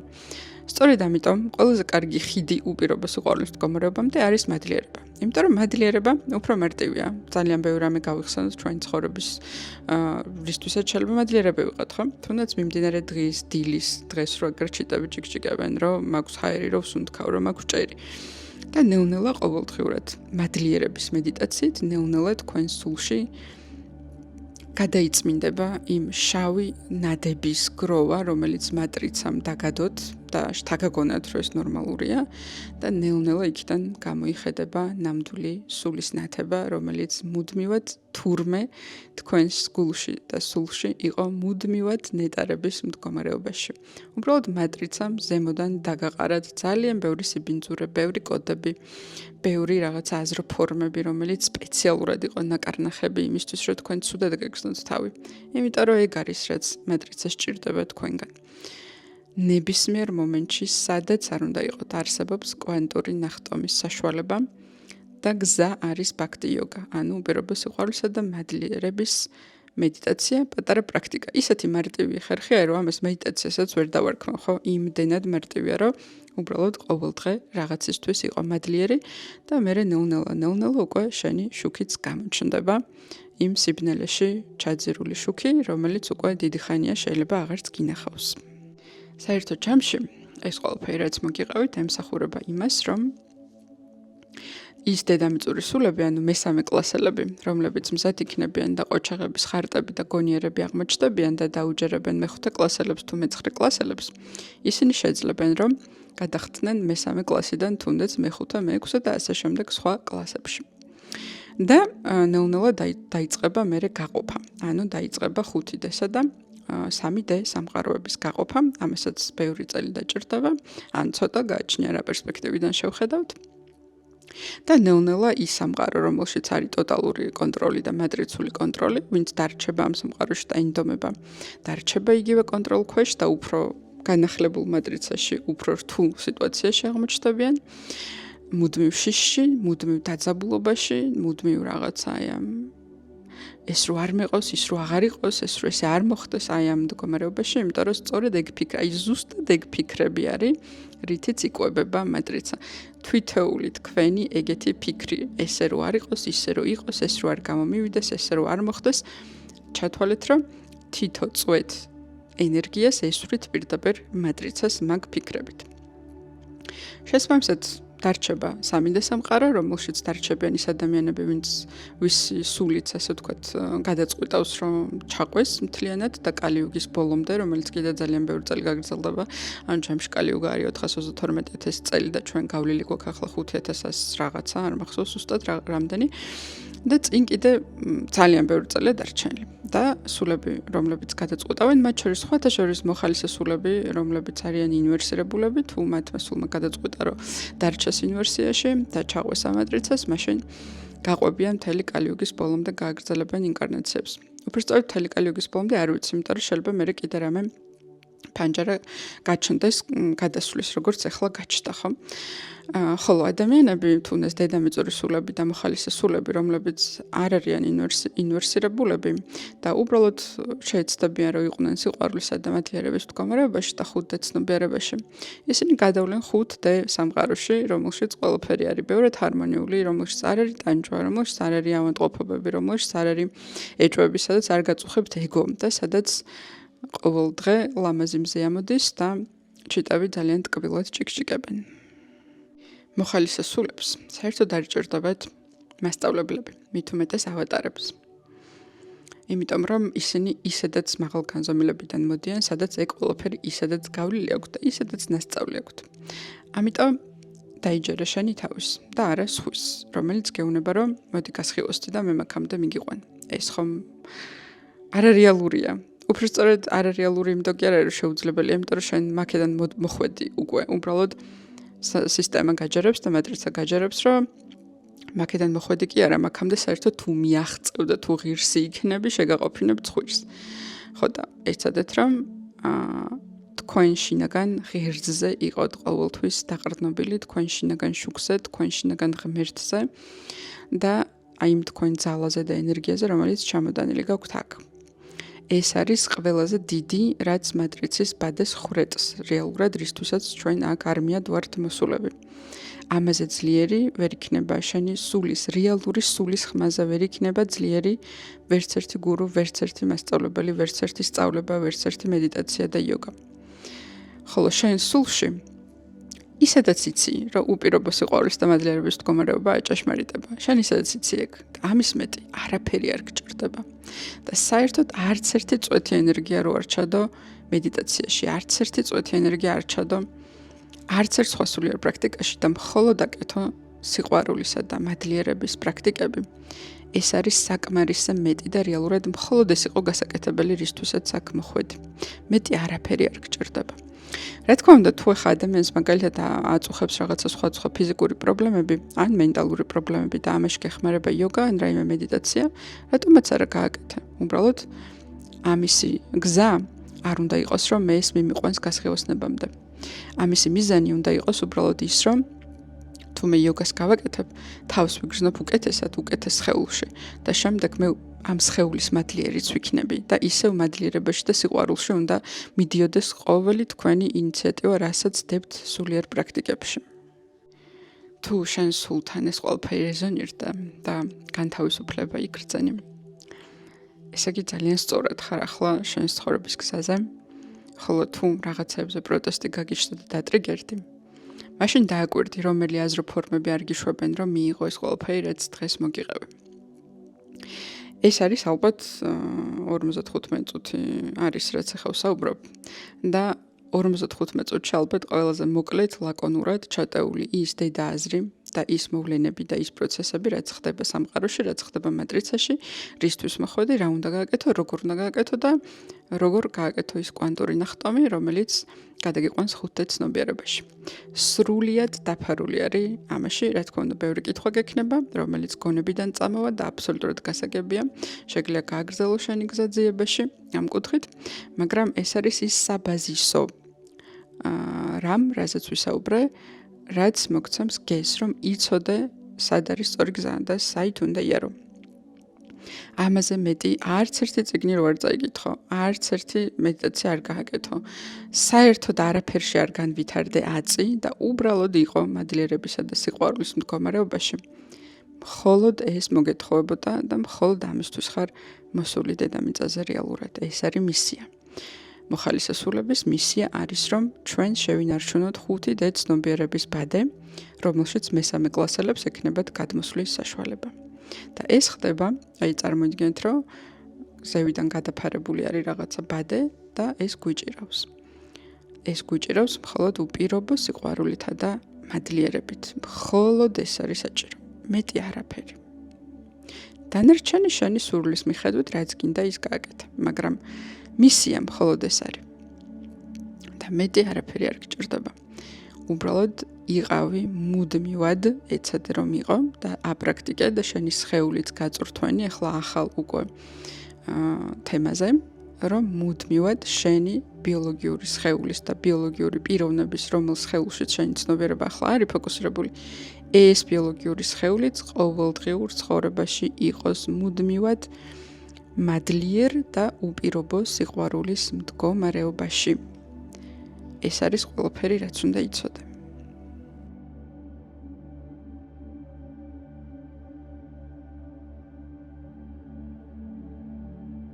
[SPEAKER 1] სწორედ ამიტომ ყველაზე კარგი ხიდი უპირობო სიყვარულის მდგომარეობამდე არის მადლიერება. იმიტომ რომ მადლიერება უფრო მარტივია. ძალიან ბევრი რამე გავიხსენოთ ჩვენი ცხოვრების რისთვისაც შეიძლება მადლიერება ვიყოთ, ხო? თუნდაც მიმდინარე დღის, დილის, დღეს რო ეგრე ჩიტები ჭიქჭიკებენ, რომ მაქვს ჰაერი, რომ სუნთქავ, რომ მაქვს ჭერი. და ნეუნელა ყოველდღიურად მადლიერების მედიტაციით ნეუნელა თქვენ სულში გადაიწმინდება იმ შავი ნადების გროვა, რომელიც მატრიცამ დაგადოთ და შთაგაგონათ, რომ ეს ნორმალურია და ნეუნელა იქიდან გამოიხედება ნამდვილი სულის ნათება, რომელიც მუდმივად თურმე თქვენს გულში და სულში იყო მუდმივად ნეტარების მდგომარეობაში. უბრალოდ მატრიცამ ზემოდან დაგაყარათ ძალიან ბევრი სიბინძურე, ბევრი კოდები, ბევრი რაღაც აზრო ფორმები, რომელიც სპეციალურად იყო ნაკარნახები იმისთვის, რომ თქვენ ცუდად გეგრძნოთ თავი. იმიტომ რომ ეგ არის, რაც მატრიცას სჭირდება თქვენგან. ნებისმიერ მომენტში, სადაც არ უნდა იყოთ, არსებობს კვანტური ნახტომის საშუალება და გზა არის ბაქტი იოგა, ანუ უპირობო სიყვარულისა და მადლიერების მედიტაცია, პატარა პრაქტიკა. ისეთი მარტივი ხერხია, რომ ამას მედიტაციასაც ვერ დავარქმევ, ხო? იმდენად მარტივია, რომ უბრალოდ ყოველდღე რაღაცისთვის იყო მადლიერი და მერე ნეუნელა უკვე შენი შუქიც გამოჩნდება იმ სიბნელეში ჩაძირული შუქი, რომელიც უკვე დიდი ხანია შეიძლება აღარც გინახავს. საერთოდ ჯამში ეს ყველაფერი რაც მოგიყავით ემსახურება იმას, რომ ის დედამიწური სულები, ანუ მესამე კლასელები, რომლებიც მზად იქნებიან და ყოჩაღების ხარტები და გონიერები აღმოჩნდებიან და დაუჯერებენ მეხუთე კლასელებს თუ მეცხრე კლასელებს, ისინი შეძლებენ, რომ გადახტნენ მესამე კლასიდან თუნდაც მეხუთე, მეექვსე და ასე შემდეგ სხვა კლასებში. და ნეუნელა დაიწყება მერე გაყოფა, ანუ დაიწყება 5D-სა და 3D სამყაროების გაყოფა, ამასაც ბევრი წელი დაჭირდება, ან ცოტა გააჩნია რა პერსპექტივიდან შევხედავთ. და ნეუნელა ის სამყარო, რომელშიც არის ტოტალური კონტროლი და მატრიცული კონტროლი, ვინც დარჩება ამ სამყაროში და ინდომება, დარჩება იგივე კონტროლ ქვეშ და უფრო განახლებულ მატრიცაში, უფრო რთულ სიტუაციაში აღმოჩნდებიან. მუდმივ შიშში, მუდმივ დაძაბულობაში, მუდმივ რაღაცა ეს რო არ მეყოს, ის რო აღარ იყოს, ეს რო ესე არ მოხდეს აი ამ მდგომარეობაში, იმიტომ რომ სწორედ ეგ ფიქრა, აი ზუსტად ეგ ფიქრები არის, რითიც იკვებება მატრიცა. თვითეული თქვენი ეგეთი ფიქრი, ესე რო არ იყოს, ისე რო იყოს, ეს რო არ გამომივიდეს, ესე რო არ მოხდეს, ჩათვალეთ, რომ თითო წვეთ ენერგიას ესვრით პირდაპირ მატრიცას მაგ ფიქრებით. შესაბამისად დარჩება 3D სამყარო, რომელშიც დარჩებიან ის ადამიანები, ვის სულიც, ასე ვთქვათ, გადაწყვიტავს, რომ ჩაყვეს მთლიანად და კალიუგის ბოლომდე, რომელიც კიდე ძალიან ბევრი წელი გაგრძელდება. ანუ ჩემში კალიუგა არის 432 წელი და ჩვენ გავლილი გვაქვს ახლა 5100 რაღაცა, არ მახსოვს ზუსტად რამდენი. და წინ კიდე ძალიან ბევრი წელია დარჩენილი. და სულები, რომლებიც გადაწყვეტავენ, მათ შორის სხვათა შორის მოხალისე სულები, რომლებიც არიან ინვერსირებულები, თუ მათმა სულმა გადაწყვეტა, რომ დარჩეს ინვერსიაში და ჩაყვეს ამატრიცას, მაშინ გაყვებიან მთელი კალიუგის ბოლომდე გააგრძელებენ ინკარნაციებს. უბრალოდ მთელი კალიუგის ბოლომდე არ ვიცი, იმიტომ რომ შეიძლება მე კიდე რამე პანჯარა გაჩნდეს გადასვლის როგორც ახლა გაჩნდა ხო? ხოლო ადამიანები თუნდაც დედამიწური სულები და მოხალისე სულები, რომლებიც არ არიან ინვერსირებულები და უბრალოდ შეეცდებიან რომ იყვნენ სიყვარულისა და მადლიერების მდგომარეობაში და 5D ცნობიერებაში. ისინი გადავლენ 5D სამყაროში, რომელშიც ყველაფერი არის ბევრად ჰარმონიული, რომელშიც არ არის ტანჯვა, რომელშიც არ არის ავადმყოფობები, რომელშიც არ არის ეჭვები, სადაც არ გაწუხებთ ეგო და სადაც ყოველ დღე ლამაზი მზე ამოდის და ჩიტები ძალიან ტკბილად ჭიკჭიკებენ. მოხალისე სულებს საერთოდ არ იჭირდებათ მასწავლებლები, მით უმეტეს ავატარებს. იმიტომ რომ ისინი ისედაც მაღალ განზომილებიდან მოდიან, სადაც ეგ ყველაფერი ისედაც გავლილი აქვთ და ისედაც ნასწავლი აქვთ. ამიტომ დაიჯერე შენი თავის და არა სხვის, რომელიც გეუბნება რომ მოდი გასხივოსდი და მე მაქამდე მიგიყვან. ეს ხომ არარეალურია. უბრალოდ არარეალური იმიტომ კი არ არის შეუძლებელია, იმიტომ რომ შენ მაქედან მოხვედი უკვე უბრალოდ სისტემა გაჯერებს და მატრიცა გაჯერებს, რომ მაქედან მოხვედი კი არა, მაქამდე საერთოდ თუ მიაღწევ და თუ ღირსი იქნები, შეგაყოფინებ ცხვირს. ხო და ეცადეთ რომ თქვენ შინაგან ღერძზე იყოთ ყოველთვის დაყრდნობილი, თქვენ შინაგან შუქზე, თქვენ შინაგან ღმერთზე და აი იმ თქვენ ძალაზე და ენერგიაზე, რომელიც ჩამოდანილი გაქვთ აქ. ეს არის ყველაზე დიდი, რაც მატრიცის ბადეს ხრეტს, რეალურად რისთვისაც ჩვენ აქ არმიად ვართ მოსულები. ამაზე ძლიერი ვერ იქნება შენი სულის, რეალური სულის ხმაზე ვერ იქნება ძლიერი ვერც ერთი გურუ, ვერც ერთი მასწავლებელი, ვერც ერთი სწავლება, ვერც ერთი მედიტაცია და იოგა. ხოლო შენ სულში ისედაც იცი, რომ უპირობო სიყვარულის და მადლიერების მდგომარეობაა ჭეშმარიტება. შენ ისედაც იცი ეგ და ამის მეტი არაფერი არ გჭირდება. და საერთოდ არც ერთი წვეთი ენერგია რო არ ჩადო მედიტაციაში, არც ერთი წვეთი ენერგია არ ჩადო არც ერთ სხვა სულიერ პრაქტიკაში და მხოლოდ აკეთო სიყვარულისა და მადლიერების პრაქტიკები. ეს არის საკმარისზე მეტი და რეალურად მხოლოდ ეს იყო გასაკეთებელი რისთვისაც აქ მოხვედი. მეტი არაფერი არ გჭირდება. რა თქმა უნდა, თუ ახლა ადამიანს მაგალითად აწუხებს რაღაცა სხვა ფიზიკური პრობლემები, ან მენტალური პრობლემები და ამაში გეხმარება იოგა, ან რაიმე მედიტაცია, რატომაც არა გააკეთე. უბრალოდ ამისი გზა არ უნდა იყოს, რომ მე ეს მიმიყვანს გასხივოსნებამდე. ამისი მიზანი უნდა იყოს უბრალოდ ის, რომ თუ მე იოგას გავაკეთებ, თავს ვიგრძნობ უკეთესად, უკეთეს სხეულში და შემდეგ მე ამ სხეულის მადლიერიც ვიქნები და ისევ მადლიერებაში და სიყვარულში უნდა მიდიოდეს ყოველი თქვენი ინიციატივა, რასაც დებთ სულიერ პრაქტიკებში. თუ შენ სულთან ეს ყველაფერი რეზონირდა და განთავისუფლება იგრძენი, ესე იგი ძალიან სწორად ხარ ახლა შენ ცხოვრების გზაზე, ხოლო თუ რაღაცებზე პროტესტი გაგიჩნდა და დატრიგერდი, მაშინ დააკვირდი, რომელი აზროფორმები არ გიშვებენ, რომ მიიღო ეს ყველაფერი, რაც დღეს მოგიყევი. ეს არის ალბათ 55 წუთი არის, რაც ახლა ვსაუბრობ და 55 წუთში ალბათ ყველაზე მოკლედ, ლაკონურად ჩატეული ის დედა აზრი და ის მოვლენები და ის პროცესები, რაც ხდება სამყაროში, რაც ხდება მატრიცაში, რისთვის მოხვედი, რა უნდა გააკეთო, როგორ უნდა გააკეთო და როგორ გააკეთო ის კვანტური ნახტომი, რომელიც გადაგიყვანს 5D ცნობიერებაში. სრულიად დაფარული არის ამაში, რა თქმა უნდა, ბევრი კითხვა გექნება, რომელიც გონებიდან წამოვა და აბსოლუტურად გასაგებია. შეგვიძლია გააგრძელო შენი გზა ძიებაში ამ კუთხით, მაგრამ ეს არის ის საბაზისო რამ, რასაც ვისაუბრე, რაც მოგცემს გეს, რომ იცოდე, სად არის სწორი გზა და საით უნდა იარო. ამაზე მეტი არც ერთი წიგნი რო არ წაიკითხო, არც ერთი მედიტაცია არ გააკეთო. საერთოდ არაფერში არ განვითარდე აწი და უბრალოდ იყო მადლიერებისა და სიყვარულის მდგომარეობაში. მხოლოდ ეს მოგეთხოვებოდა და მხოლოდ ამისთვის ხარ მოსული დედამიწაზე რეალურად. ეს არის მისია. მოხალისე სულების მისია არის, რომ ჩვენ შევინარჩუნოთ 5D ცნობიერების ბადე, რომელშიც მესამე კლასელებს ექნებათ გადმოსვლის საშუალება. და ეს ხდება, აი წარმოიდგინეთ, რომ ზევიდან გადაფარებული არის რაღაცა ბადე და ეს გვიჭირავს. ეს გვიჭირავს მხოლოდ უპირობო სიყვარულითა და მადლიერებით. მხოლოდ ეს არის საჭირო. მეტი არაფერი. დანარჩენი შენი სურვილის მიხედვით, რაც გინდა ის გააკეთე, მაგრამ მისია მხოლოდ ეს არის. და მეტი არაფერი არ გჭირდება. უბრალოდ იყავი მუდმივად, ეცადე რომ იყო და აპრაქტიკე და შენი სხეულიც გაწვრთვენი, ახლა ახალ უკვე თემაზე რომ მუდმივად შენი ბიოლოგიური სხეულის და ბიოლოგიური პიროვნების, რომელ სხეულშიც შენი ცნობიერება ახლა არის ფოკუსირებული, ეს ბიოლოგიური სხეულიც ყოველდღიურ ცხოვრებაში იყოს მუდმივად მადლიერ და უპირობო სიყვარულის მდგომარეობაში. ეს არის ყველაფერი, რაც უნდა იცოდე.